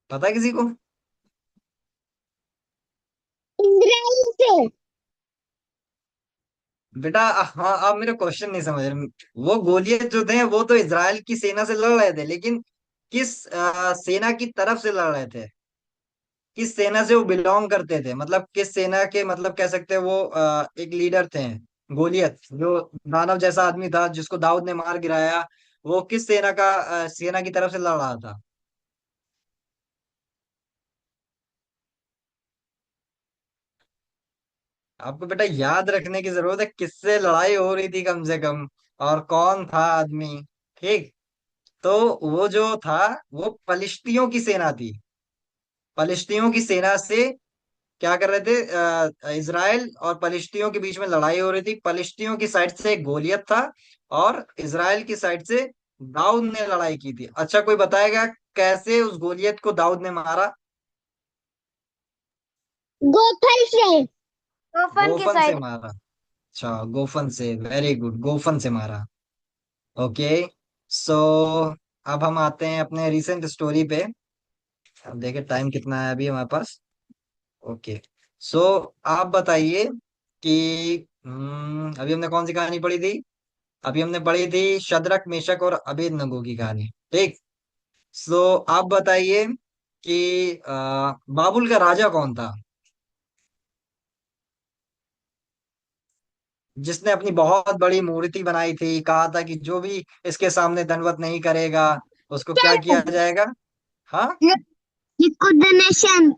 पता है किसी को? इजराइल से। बेटा हाँ, आप मेरा क्वेश्चन नहीं समझ रहे। वो गोलियत जो थे वो तो इजराइल की सेना से लड़ रहे थे, लेकिन किस सेना की तरफ से लड़ रहे थे, किस सेना से वो बिलोंग करते थे, मतलब किस सेना के, मतलब कह सकते हैं वो एक लीडर थे। गोलियत जो दानव जैसा आदमी था जिसको दाऊद ने मार गिराया, वो किस सेना का सेना की तरफ से लड़ रहा था? आपको बेटा याद रखने की जरूरत है, किससे लड़ाई हो रही थी कम से कम, और कौन था आदमी। ठीक। तो वो जो था, वो पलिश्तियों की सेना थी। पलिश्तियों की सेना से क्या कर रहे थे, इजराइल और पलिश्तियों के बीच में लड़ाई हो रही थी। पलिश्तियों की साइड से गोलियत था, और इजराइल की साइड से दाऊद ने लड़ाई की थी। अच्छा, कोई बताएगा कैसे उस गोलियत को दाऊद ने मारा? गोथल से। गोफन की गोफन से साइड। मारा। अच्छा, गोफन से, वेरी गुड, गोफन से मारा। ओके। सो अब हम आते हैं अपने रिसेंट स्टोरी पे। अब देखें टाइम कितना है अभी हमारे पास। ओके। सो आप बताइए कि अभी हमने कौन सी कहानी पढ़ी थी? अभी हमने पढ़ी थी शद्रक मेशक और अबेदनगो की कहानी। ठीक। सो आप बताइए कि बाबुल का राजा कौन था, जिसने अपनी बहुत बड़ी मूर्ति बनाई थी, कहा था कि जो भी इसके सामने दंडवत नहीं करेगा उसको क्या किया जाएगा? हाँ। नेशन।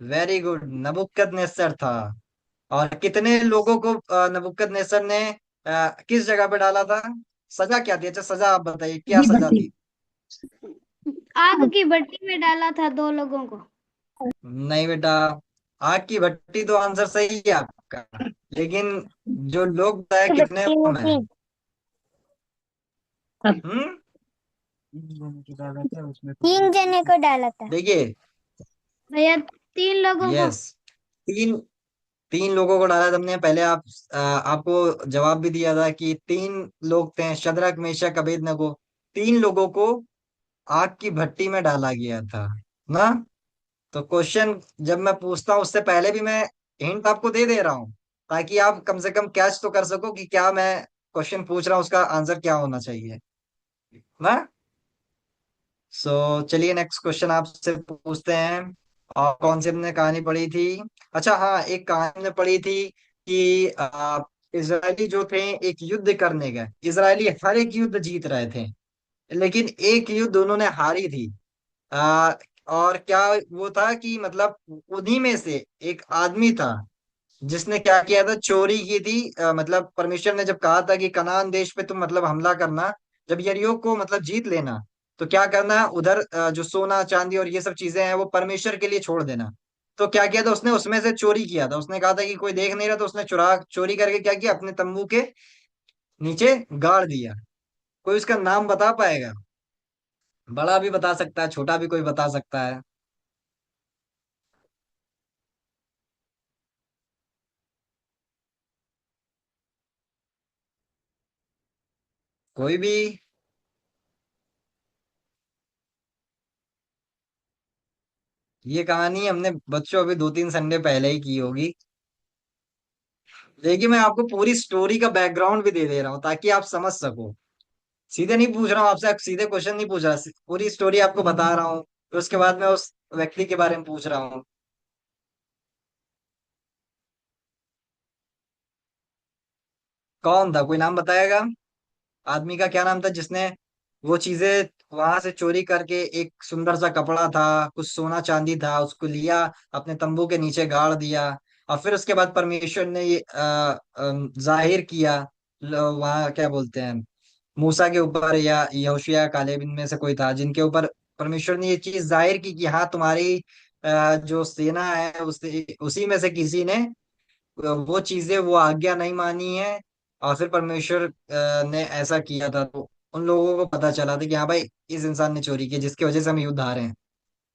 वेरी गुड, नबुकदनेस्सर था। और कितने लोगों को नबुकदनेस्सर ने किस जगह पे डाला था? सजा क्या थी? अच्छा सजा आप बताइए, क्या जी सजा बताइए। थी? आग की भट्टी में डाला था 2 लोगों को। नहीं बेटा, आग की भट्टी तो आंसर सही है आपका, लेकिन जो लोग बताए कितने भट्टी में में? थी। हम्म। 3 जने को डाला था देखिए, भैया, 3 लोगों को। यस, तीन तीन लोगों को डाला तुमने। पहले आपको जवाब भी दिया था कि 3 लोग थे, शद्रक मेशक अबेदनगो। 3 लोगों को आग की भट्टी में डाला गया था ना। तो क्वेश्चन जब मैं पूछता हूँ उससे पहले भी मैं हिंट आपको दे दे रहा हूँ, ताकि आप कम से कम कैच तो कर सको कि क्या मैं क्वेश्चन पूछ रहा हूँ उसका आंसर क्या होना चाहिए ना। सो चलिए नेक्स्ट क्वेश्चन आपसे पूछते हैं। और कौन सी हमने कहानी पढ़ी थी? अच्छा हाँ, एक कहानी हमने पढ़ी थी कि इजरायली जो थे एक युद्ध करने गए। इजरायली हर एक युद्ध जीत रहे थे, लेकिन एक युद्ध उन्होंने हारी थी। आ, और क्या वो था कि मतलब उन्हीं में से एक आदमी था जिसने क्या किया था, चोरी की थी। मतलब परमेश्वर ने जब कहा था कि कनान देश पे तुम मतलब हमला करना, जब यरीहो को मतलब जीत लेना, तो क्या करना है उधर, जो सोना चांदी और ये सब चीजें हैं वो परमेश्वर के लिए छोड़ देना। तो क्या किया था उसने, उसमें से चोरी किया था। उसने कहा था कि कोई देख नहीं रहा, तो उसने चोरी करके क्या किया, अपने तंबू के नीचे गाड़ दिया। कोई उसका नाम बता पाएगा? बड़ा भी बता सकता है, छोटा भी कोई बता सकता है। कोई भी। ये कहानी हमने बच्चों अभी 2-3 संडे पहले ही की होगी। देखिए मैं आपको पूरी स्टोरी का बैकग्राउंड भी दे दे रहा हूँ ताकि आप समझ सको। सीधे नहीं पूछ रहा हूँ आपसे, सीधे क्वेश्चन नहीं पूछ रहा, पूरी स्टोरी आपको बता रहा हूँ। फिर उसके बाद मैं उस व्यक्ति के बारे में पूछ रहा हूँ। कौन था, कोई नाम बताएगा? आदमी का क्या नाम था जिसने वो चीजें वहां से चोरी करके, एक सुंदर सा कपड़ा था, कुछ सोना चांदी था, उसको लिया, अपने तंबू के नीचे गाड़ दिया। और फिर उसके बाद परमेश्वर ने ये जाहिर किया, वहाँ क्या बोलते हैं, मूसा के ऊपर या यहोशिया कालेब इनमें से कोई था जिनके ऊपर परमेश्वर ने ये चीज जाहिर की कि हाँ तुम्हारी जो सेना है उसी में से किसी ने वो चीजें, वो आज्ञा नहीं मानी है। और फिर परमेश्वर ने ऐसा किया था, तो उन लोगों को पता चला था कि हाँ भाई इस इंसान ने चोरी की, जिसकी वजह से हम युद्ध हारे हैं।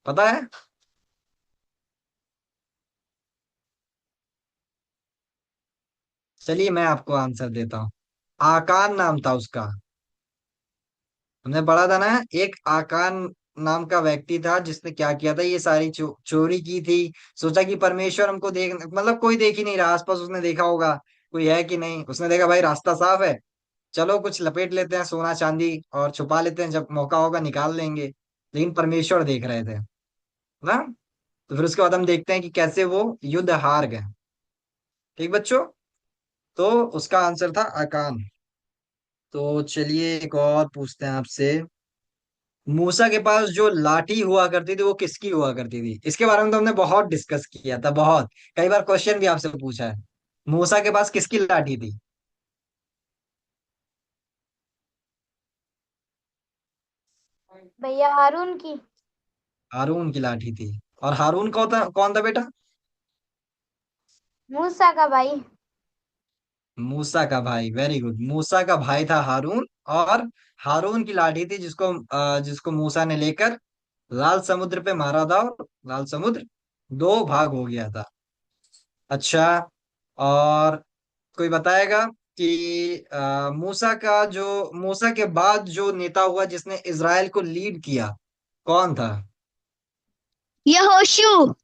पता है? चलिए मैं आपको आंसर देता हूँ। आकान नाम था उसका। हमने पढ़ा था ना, एक आकान नाम का व्यक्ति था जिसने क्या किया था, ये सारी चोरी की थी। सोचा कि परमेश्वर हमको देख, मतलब कोई देख ही नहीं रहा आसपास, उसने देखा होगा कोई है कि नहीं, उसने देखा भाई रास्ता साफ है, चलो कुछ लपेट लेते हैं सोना चांदी और छुपा लेते हैं, जब मौका होगा निकाल लेंगे। लेकिन परमेश्वर देख रहे थे ना। तो फिर उसके बाद हम देखते हैं कि कैसे वो युद्ध हार गए। ठीक बच्चों, तो उसका आंसर था अकान। तो चलिए एक और पूछते हैं आपसे। मूसा के पास जो लाठी हुआ करती थी वो किसकी हुआ करती थी? इसके बारे में तो हमने बहुत डिस्कस किया था, बहुत कई बार क्वेश्चन भी आपसे पूछा है। मूसा के पास किसकी लाठी थी? भैया हारून की। हारून की लाठी थी। और हारून कौन था बेटा? मूसा का भाई। मूसा का भाई, वेरी गुड, मूसा का भाई था हारून। और हारून की लाठी थी जिसको मूसा ने लेकर लाल समुद्र पे मारा था, और लाल समुद्र 2 भाग हो गया था। अच्छा, और कोई बताएगा कि मूसा के बाद जो नेता हुआ जिसने इज़राइल को लीड किया, कौन था? यहोशू।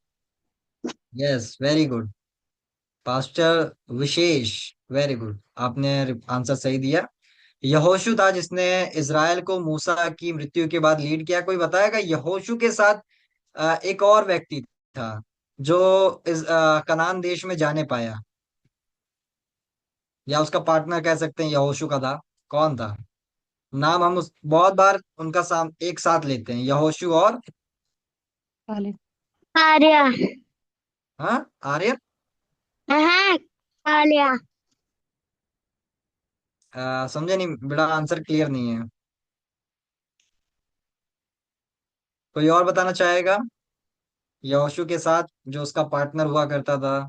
यस, वेरी गुड, पास्टर विशेष, वेरी गुड, आपने आंसर सही दिया। यहोशू था जिसने इज़राइल को मूसा की मृत्यु के बाद लीड किया। कोई बताएगा यहोशू के साथ एक और व्यक्ति था जो कनान देश में जाने पाया, या उसका पार्टनर कह सकते हैं यहोशू का था। कौन था? नाम हम उस बहुत बार उनका एक साथ लेते हैं, यहोशू और आर्या। हाँ आर्यन। हाँ, आर्या। समझे नहीं बेटा, आंसर क्लियर नहीं है। कोई और बताना चाहेगा? यहोशू के साथ जो उसका पार्टनर हुआ करता था।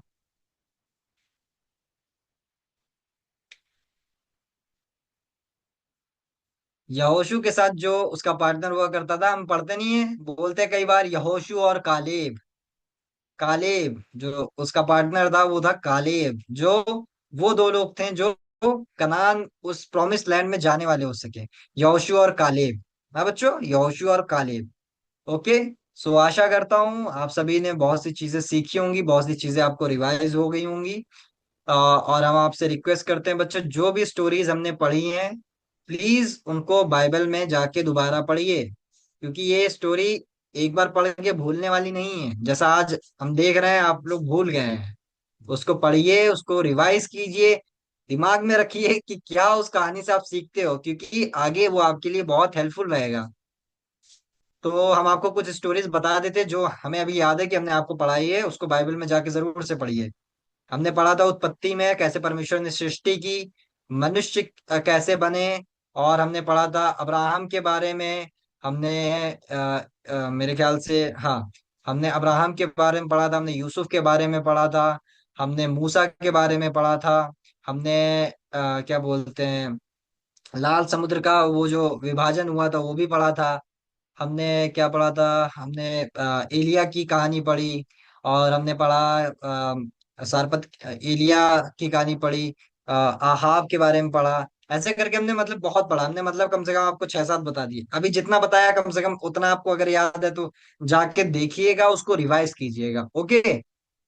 यहोशू के साथ जो उसका पार्टनर हुआ करता था, हम पढ़ते नहीं है, बोलते हैं कई बार यहोशू और कालेब। कालेब जो उसका पार्टनर था वो था कालेब, जो वो दो लोग थे जो कनान उस प्रॉमिस लैंड में जाने वाले हो सके। यहोशू और कालेब। हाँ बच्चों, यहोशू और कालेब। ओके। सो आशा करता हूँ आप सभी ने बहुत सी चीजें सीखी होंगी, बहुत सी चीजें आपको रिवाइज हो गई होंगी। और हम आपसे रिक्वेस्ट करते हैं बच्चों, जो भी स्टोरीज हमने पढ़ी हैं प्लीज उनको बाइबल में जाके दोबारा पढ़िए, क्योंकि ये स्टोरी एक बार पढ़ के भूलने वाली नहीं है। जैसा आज हम देख रहे हैं आप लोग भूल गए हैं, उसको पढ़िए, उसको रिवाइज कीजिए, दिमाग में रखिए कि क्या उस कहानी से आप सीखते हो, क्योंकि आगे वो आपके लिए बहुत हेल्पफुल रहेगा। तो हम आपको कुछ स्टोरीज बता देते जो हमें अभी याद है कि हमने आपको पढ़ाई है, उसको बाइबल में जाके जरूर से पढ़िए। हमने पढ़ा था उत्पत्ति में कैसे परमेश्वर ने सृष्टि की, मनुष्य कैसे बने। और हमने पढ़ा था अब्राहम के बारे में। हमने मेरे ख्याल से हाँ, हमने अब्राहम के बारे में पढ़ा था, हमने यूसुफ के बारे में पढ़ा था, हमने मूसा के बारे में पढ़ा था। हमने क्या बोलते हैं, लाल समुद्र का वो जो विभाजन हुआ था वो भी पढ़ा था। हमने क्या पढ़ा था, हमने एलिया की कहानी पढ़ी। और हमने पढ़ा सारपत एलिया की कहानी पढ़ी। आहाब के बारे में पढ़ा। ऐसे करके हमने मतलब बहुत पढ़ा, हमने मतलब कम से कम आपको 6-7 बता दिए। अभी जितना बताया कम से कम उतना आपको अगर याद है तो जाके देखिएगा, उसको रिवाइज कीजिएगा। Okay.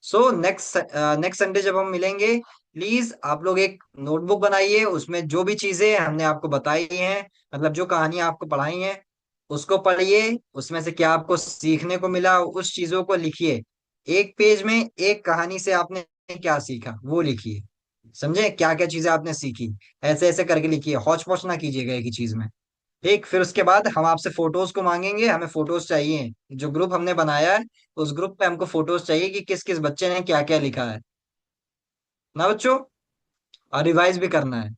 So next next Sunday जब हम मिलेंगे, प्लीज आप लोग एक नोटबुक बनाइए, उसमें जो भी चीजें हमने आपको बताई हैं, मतलब जो कहानियां आपको पढ़ाई हैं उसको पढ़िए, उसमें से क्या आपको सीखने को मिला उस चीजों को लिखिए। एक पेज में एक कहानी से आपने क्या सीखा वो लिखिए। समझे, क्या क्या चीजें आपने सीखी, ऐसे ऐसे करके लिखिए, हौच पौच ना कीजिएगा एक ही चीज में। ठीक, फिर उसके बाद हम आपसे फोटोज को मांगेंगे, हमें फोटोज चाहिए। जो ग्रुप हमने बनाया है उस ग्रुप पे हमको फोटोज चाहिए कि किस किस बच्चे ने क्या क्या लिखा है ना बच्चों, और रिवाइज भी करना है।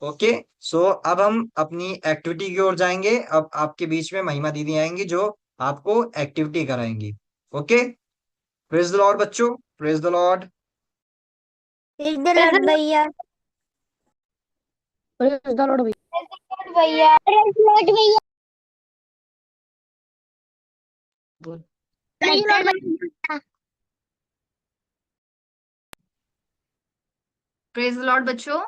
ओके। सो अब हम अपनी एक्टिविटी की ओर जाएंगे। अब आपके बीच में महिमा दीदी आएंगी जो आपको एक्टिविटी कराएंगी। ओके। प्रेज द लॉर्ड बच्चों, praise the Lord. Praise the Lord भैया। प्रेज द लॉर्ड भैया। भैया प्रेज द लॉर्ड भैया। बोल। प्रेज द लॉर्ड भैया। प्रेज द लॉर्ड बच्चों,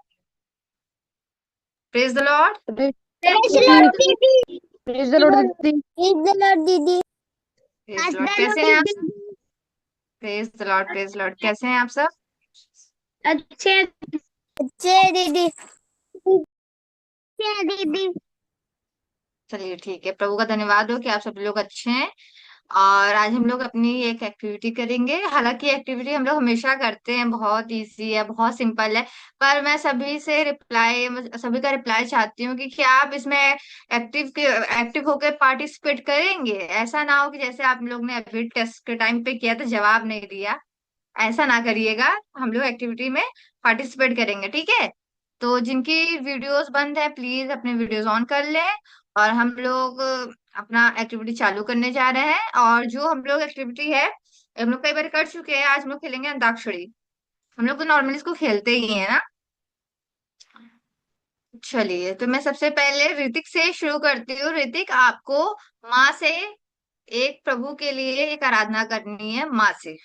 praise the Lord. Praise praise the दीदी। लॉर्ड दीदी। प्रेज द लॉर्ड दीदी। प्रेज द लॉर्ड दीदी। Praise the praise Lord, the कैसे हैं लॉर्ड आप? दीदी। Praise the Lord, praise the Lord, कैसे हैं आप सब? अच्छे अच्छे दीदी। अच्छे दीदी। चलिए ठीक है, प्रभु का धन्यवाद हो कि आप सब लोग अच्छे हैं। और आज हम लोग अपनी एक एक्टिविटी करेंगे। हालांकि एक्टिविटी हम लोग हमेशा करते हैं, बहुत इजी है, बहुत सिंपल है। पर मैं सभी का रिप्लाई चाहती हूँ कि क्या आप इसमें एक्टिव होकर पार्टिसिपेट करेंगे? ऐसा ना हो कि जैसे आप लोग ने अभी टेस्ट के टाइम पे किया तो जवाब नहीं दिया, ऐसा ना करिएगा। हम लोग एक्टिविटी में पार्टिसिपेट करेंगे, ठीक है? तो जिनकी वीडियोस बंद है प्लीज अपने वीडियोस ऑन कर लें। और हम लोग अपना एक्टिविटी चालू करने जा रहे हैं। और जो हम लोग एक्टिविटी है हम लोग कई बार कर चुके हैं, आज हम लोग खेलेंगे अंताक्षरी। हम लोग तो नॉर्मली इसको खेलते ही है ना। चलिए, तो मैं सबसे पहले ऋतिक से शुरू करती हूँ। ऋतिक, आपको माँ से एक प्रभु के लिए एक आराधना करनी है, माँ से।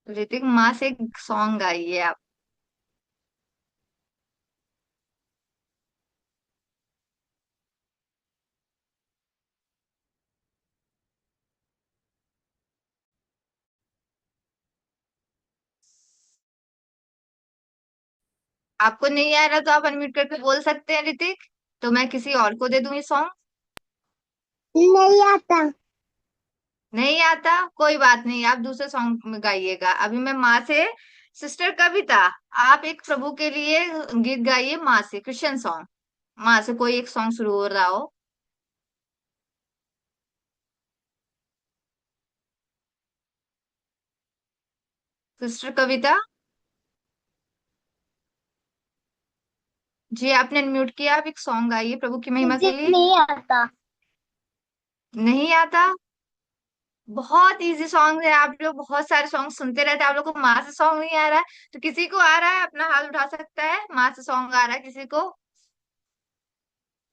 ऋतिक, माँ से एक सॉन्ग गाइए आप। आपको नहीं आ रहा तो आप अनम्यूट करके बोल सकते हैं ऋतिक, तो मैं किसी और को दे दूं ये सॉन्ग। नहीं आता। नहीं आता, कोई बात नहीं, आप दूसरे सॉन्ग में गाइएगा। अभी मैं माँ से, सिस्टर कविता, आप एक प्रभु के लिए गीत गाइए माँ से, क्रिश्चियन सॉन्ग। माँ से कोई एक सॉन्ग शुरू हो रहा हो। सिस्टर कविता जी, आपने अनम्यूट किया। आप एक सॉन्ग गाइए प्रभु की महिमा के लिए। नहीं आता। नहीं आता? बहुत इजी सॉन्ग है, आप लोग बहुत सारे सॉन्ग सुनते रहते हैं, आप लोग को माँ से सॉन्ग नहीं आ रहा है। तो किसी को आ रहा है अपना हाथ उठा सकता है, माँ से सॉन्ग आ रहा है किसी को?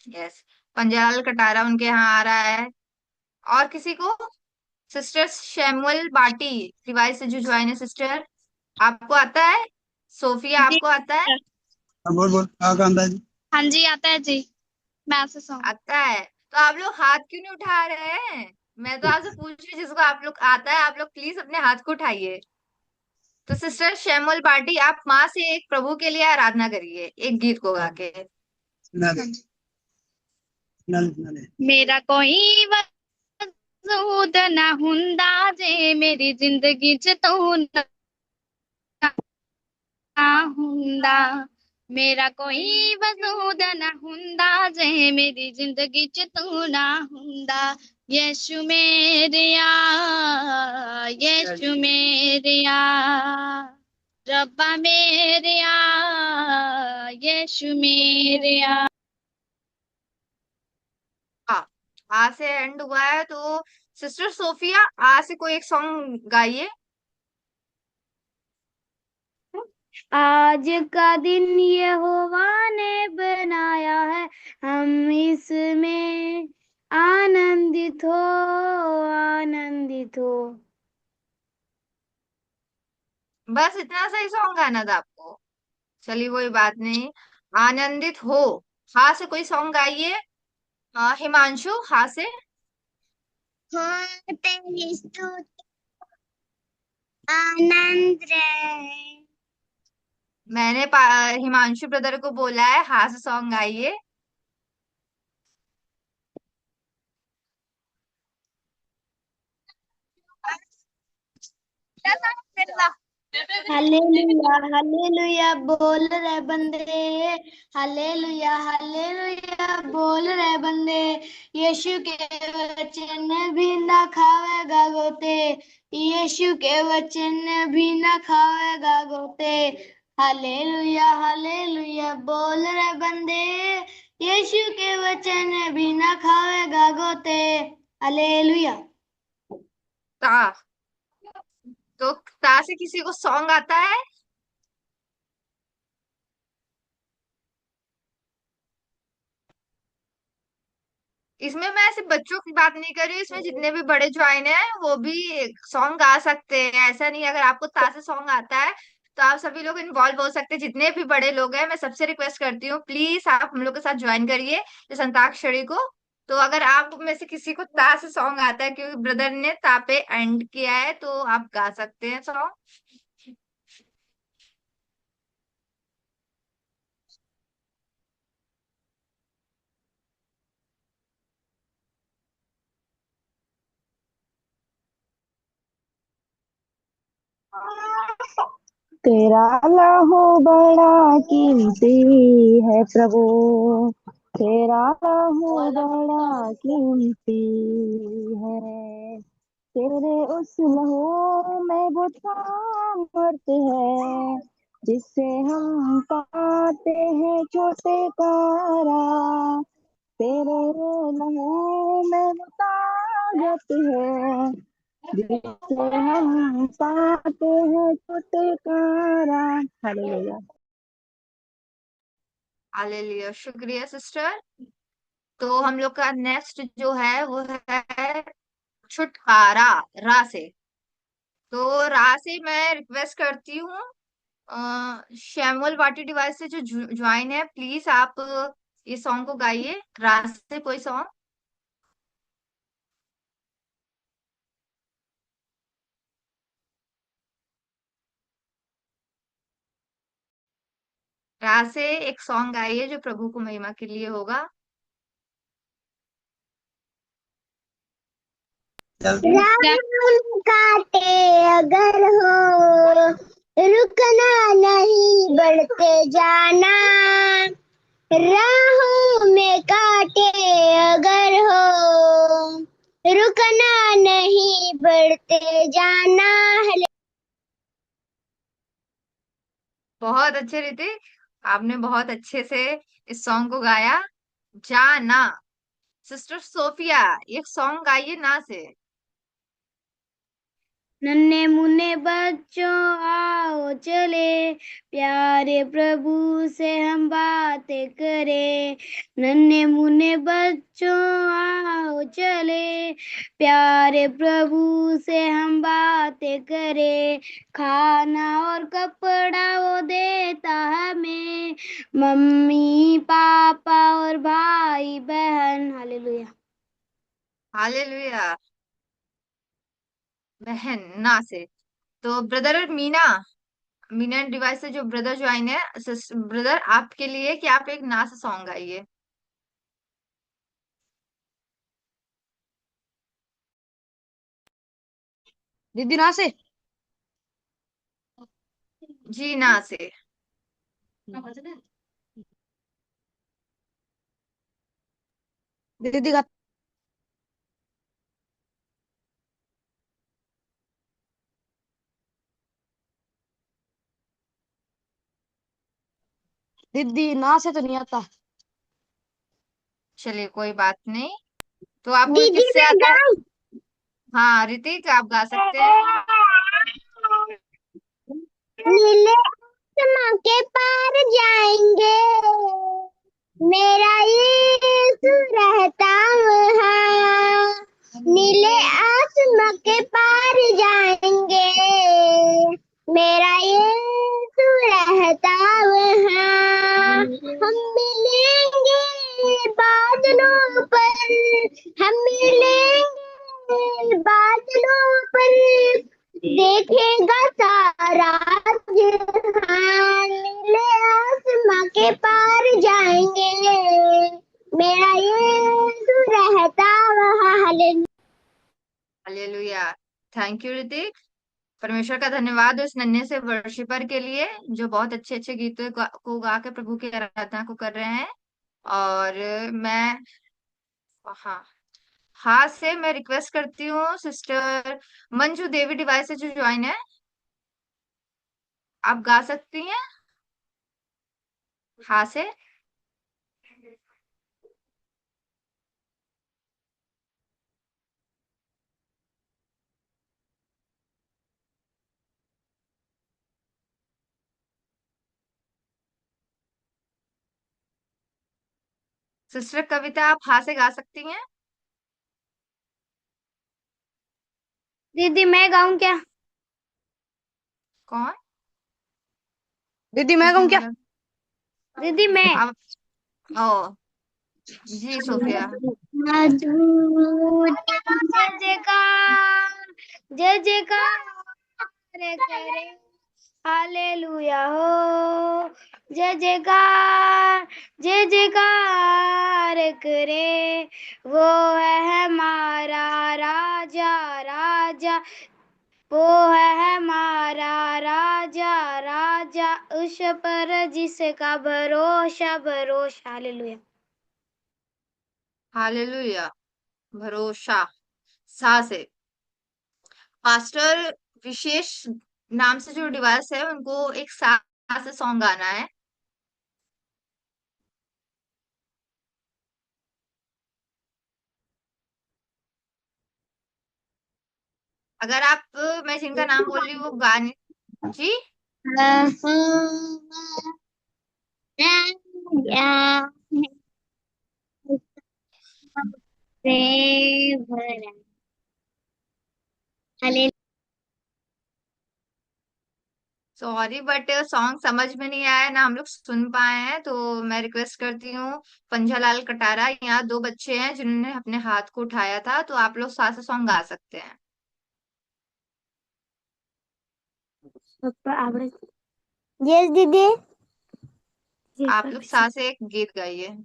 यस, पंजाल कटारा उनके यहाँ आ रहा है। और किसी को? सिस्टर शैमुअल बाटी डिवाइस से जो ज्वाइन है सिस्टर, आपको आता है? सोफिया जी आपको आता है? बोल बोल काम था जी। हाँ जी आता है जी। मैं आपसे सॉन्ग आता है। तो आप लोग हाथ क्यों नहीं उठा रहे हैं? मैं तो आपसे पूछ रही हूँ, जिसको आप लोग आता है आप लोग प्लीज अपने हाथ को उठाइए। तो सिस्टर श्यामल बाटी, आप माँ से एक प्रभु के लिए आराधना करिए एक गीत को गा के। सुना दे सुना दे। मेरा कोई वजूद ना हुंदा जे मेरी जिंदगी च तू ना हुंदा। मेरा कोई वजूद ना हुंदा जे मेरी जिंदगी च तू ना हुंदा। यीशु मेरेया, यीशु मेरेया, रब्बा मेरेया, यीशु मेरेया। हाँ, आ से एंड हुआ है। तो सिस्टर सोफिया, आ से कोई एक सॉन्ग गाइए। आज का दिन यहोवा ने बनाया है, हम इसमें आनंदित हो, आनंदित हो। बस इतना सा ही सॉन्ग गाना था आपको? चलिए कोई बात नहीं, आनंदित हो। हा से कोई सॉन्ग गाइए। हिमांशु, हा से। हाँ, तेरी स्तुति आनंद रहे। मैंने हिमांशु ब्रदर को बोला है हा से सॉन्ग गाइए। हालेलुया हालेलुया बोल रहे बंदे, हालेलुया हालेलुया बोल रहे बंदे। यीशु के वचन भी ना खावेगा गोते, यीशु के वचन भी ना खावेगा गोते। हालेलुया बोल रहे बंदे, यीशु के वचन भी ना खावेगा गोते। हालेलुया। ता, तो ता से किसी को सॉन्ग आता है? इसमें मैं ऐसे बच्चों की बात नहीं कर रही हूँ, इसमें जितने भी बड़े ज्वाइन है वो भी सॉन्ग गा सकते हैं। ऐसा नहीं, अगर आपको ता से सॉन्ग आता है तो आप सभी लोग इन्वॉल्व हो सकते हैं। जितने भी बड़े लोग हैं, मैं सबसे रिक्वेस्ट करती हूँ प्लीज आप हम लोग के साथ ज्वाइन करिए इस अंताक्षरी को। तो अगर आप में से किसी को ता से सॉन्ग आता है, क्योंकि ब्रदर ने ता पे एंड किया है, तो आप गा सकते हैं सॉन्ग। तेरा लहू बड़ा कीमती है प्रभु, तेरा लहू बड़ा कीमती है। तेरे उस लहू में वो सामर्थ है, जिससे हम पाते हैं छोटे कारा। तेरे लहू में वो ताकत है, जिससे हम पाते हैं छुटकारा। हालेलुया। हालेलुया, शुक्रिया सिस्टर। तो हम लोग का नेक्स्ट जो है वो है छुटकारा, रा से। तो रा से मैं रिक्वेस्ट करती हूँ श्यामल वाटी डिवाइस से जो ज्वाइन है, प्लीज आप ये सॉन्ग को गाइए रा से कोई सॉन्ग। रा से एक सॉन्ग गाइए जो प्रभु को महिमा के लिए होगा। राम काटे अगर हो, रुकना नहीं बढ़ते जाना। राहों में काटे अगर हो, रुकना नहीं बढ़ते जाना। बहुत अच्छे ऋतिक, आपने बहुत अच्छे से इस सॉन्ग को गाया। जाना। सिस्टर सोफिया, एक सॉन्ग गाइए ना से। नन्हे मुन्ने बच्चों आओ चले, प्यारे प्रभु से हम बातें करें। नन्हे मुन्ने बच्चों आओ चले, प्यारे प्रभु से हम बातें करें। खाना और कपड़ा वो देता हमें, मम्मी पापा और भाई बहन। हालेलुया। हालेलुया। बहन ना से। तो ब्रदर मीना, मीना डिवाइस से जो ब्रदर ज्वाइन है, ब्रदर आपके लिए कि आप एक ना से सॉन्ग गाइए। दीदी ना से। जी ना से। दीदी का दीदी ना से तो नहीं आता। चलिए कोई बात नहीं। तो आपको दीदी किससे मैं आता है? गाऊं? हाँ ऋतिक, आप गा सकते हैं। नीले आसमां के पार जाएंगे, मेरा यीशु रहता वहाँ। नीले आसमां के पार जाएंगे, मेरा यीशु रहता वहाँ। हम मिलेंगे बादलों पर, हम मिलेंगे बादलों पर, देखेगा सारा जहान। नीले आसमां के पार जाएंगे, मेरा यीशु रहता वहाँ। हालेलुया। Thank you Hrithik. परमेश्वर का धन्यवाद उस नन्हे से वर्शिपर के लिए जो बहुत अच्छे अच्छे गीतों को गा के प्रभु की आराधना को कर रहे हैं। और मैं, हाँ, हाँ से मैं रिक्वेस्ट करती हूँ सिस्टर मंजू देवी डिवाइस से जो ज्वाइन है, आप गा सकती हैं हाँ से। सिस्टर कविता, आप हाँ से गा सकती हैं। दीदी मैं गाऊं क्या? कौन? दीदी मैं किसने गाऊं क्या? बोला? दीदी मैं। आप? ओ, जी सोफिया। मधुर जय जयकार, जय जयकार करे, हालेलुया हो। जय जयकार, जय जयकार करे, वो है हमारा राजा राजा, वो है हमारा राजा राजा, उस पर जिसका भरोसा भरोसा। हालेलुया। हालेलुया। भरोसा सा से। पास्टर विशेष नाम से जो डिवाइस है उनको एक सा से सॉन्ग गाना है। अगर आप, मैं जिनका नाम बोल रही हूँ वो गाने। जी। सॉरी बट सॉन्ग समझ में नहीं आया ना, हम लोग सुन पाए हैं, तो मैं रिक्वेस्ट करती हूँ पंजालाल कटारा, यहाँ दो बच्चे हैं जिन्होंने अपने हाथ को उठाया था, तो आप लोग साथ सॉन्ग गा सकते हैं। यस दीदी। आप लोग साथ से एक गीत गाइए।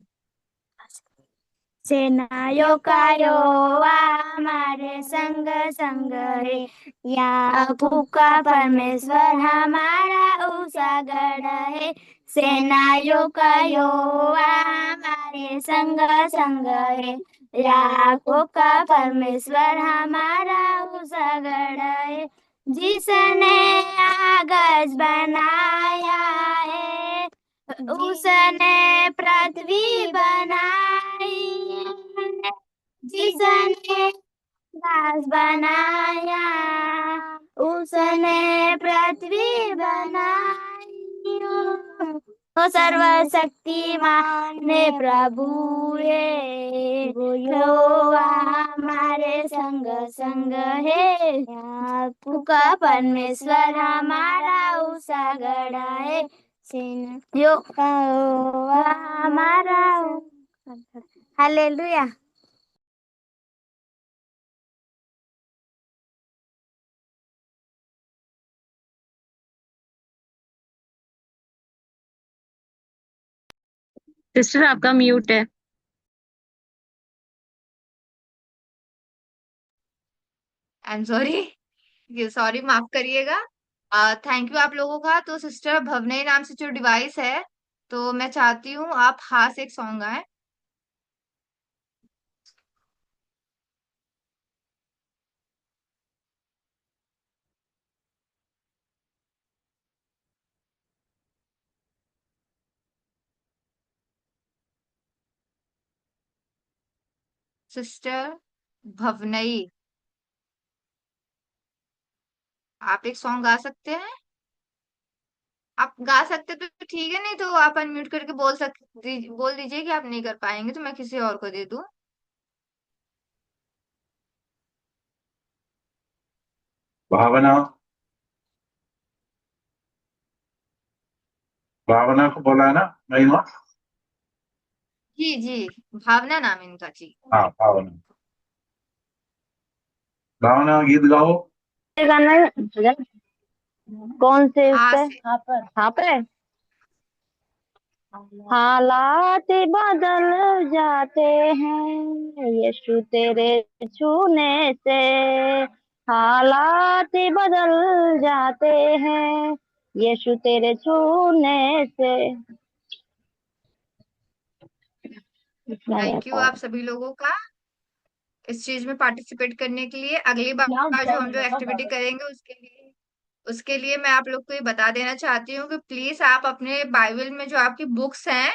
सेनायों का यहोवा हमारे संग संग है, याकूब का परमेश्वर हमारा उजागर है। सेनायों का यहोवा हमारे संग संग है, याकूब का परमेश्वर हमारा उजागर है। जिसने कागज बनाया है, उसने पृथ्वी बनाई है। जिसने घास बनाया, उसने पृथ्वी बनाई। वो सर्वशक्तिमान ने प्रभु है, वो हमारे संग संग है। आपका परमेश्वर हमारा उसा गड़ा है, यो हमारा। हालेलुया। सिस्टर आपका म्यूट है। आई एम सॉरी, सॉरी, माफ करिएगा। थैंक यू आप लोगों का। तो सिस्टर भवनई नाम से जो डिवाइस है, तो मैं चाहती हूँ आप हाँ से एक सॉन्ग गाएं। सिस्टर भवनई, आप एक सॉन्ग गा सकते हैं? आप गा सकते तो ठीक है, नहीं तो आप अनम्यूट करके बोल दीजिए कि आप नहीं कर पाएंगे, तो मैं किसी और को दे दूं। भावना, भावना को बोला है ना? महिमा। जी जी, भावना नाम है इनका जी। हाँ, भावना। भावना गीत गाओ। गाना कौन से उस हाँ पे? से। हाँ पे। हालात बदल जाते हैं यीशु तेरे छूने से। हालात बदल जाते हैं यीशु तेरे छूने से। इतना ही थैंक यू आता आप सभी लोगों का इस चीज में पार्टिसिपेट करने के लिए। अगली बार जो हम जो एक्टिविटी है। करेंगे उसके लिए मैं आप लोग को ये बता देना चाहती हूँ कि प्लीज आप अपने बाइबल में जो आपकी बुक्स हैं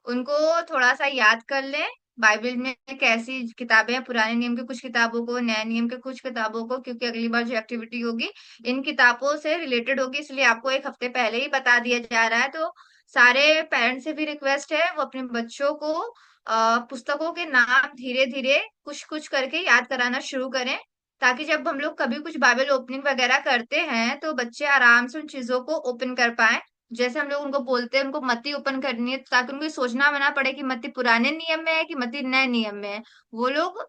उनको थोड़ा सा याद कर लें। बाइबल में कैसी किताबें हैं, पुराने नियम के कुछ किताबों को, नए नियम के कुछ किताबों को, क्योंकि अगली बार जो एक्टिविटी होगी इन किताबों से रिलेटेड होगी, इसलिए आपको एक हफ्ते पहले ही बता दिया जा रहा है। तो सारे पेरेंट्स से भी रिक्वेस्ट है वो अपने बच्चों को पुस्तकों के नाम धीरे धीरे कुछ कुछ करके याद कराना शुरू करें, ताकि जब हम लोग कभी कुछ बाइबल ओपनिंग वगैरह करते हैं तो बच्चे आराम से उन चीजों को ओपन कर पाए। जैसे हम लोग उनको बोलते हैं उनको मत्ती ओपन करनी है, ताकि उनको ये सोचना ना पड़े कि मत्ती पुराने नियम में है कि मत्ती नए नियम में है। वो लोग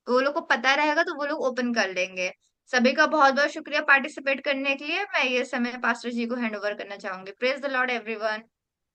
वो लोग को पता रहेगा तो वो लोग ओपन कर लेंगे। सभी का बहुत बहुत शुक्रिया पार्टिसिपेट करने के लिए। मैं ये समय पास्टर जी को हैंड ओवर करना चाहूंगी। Praise the Lord everyone.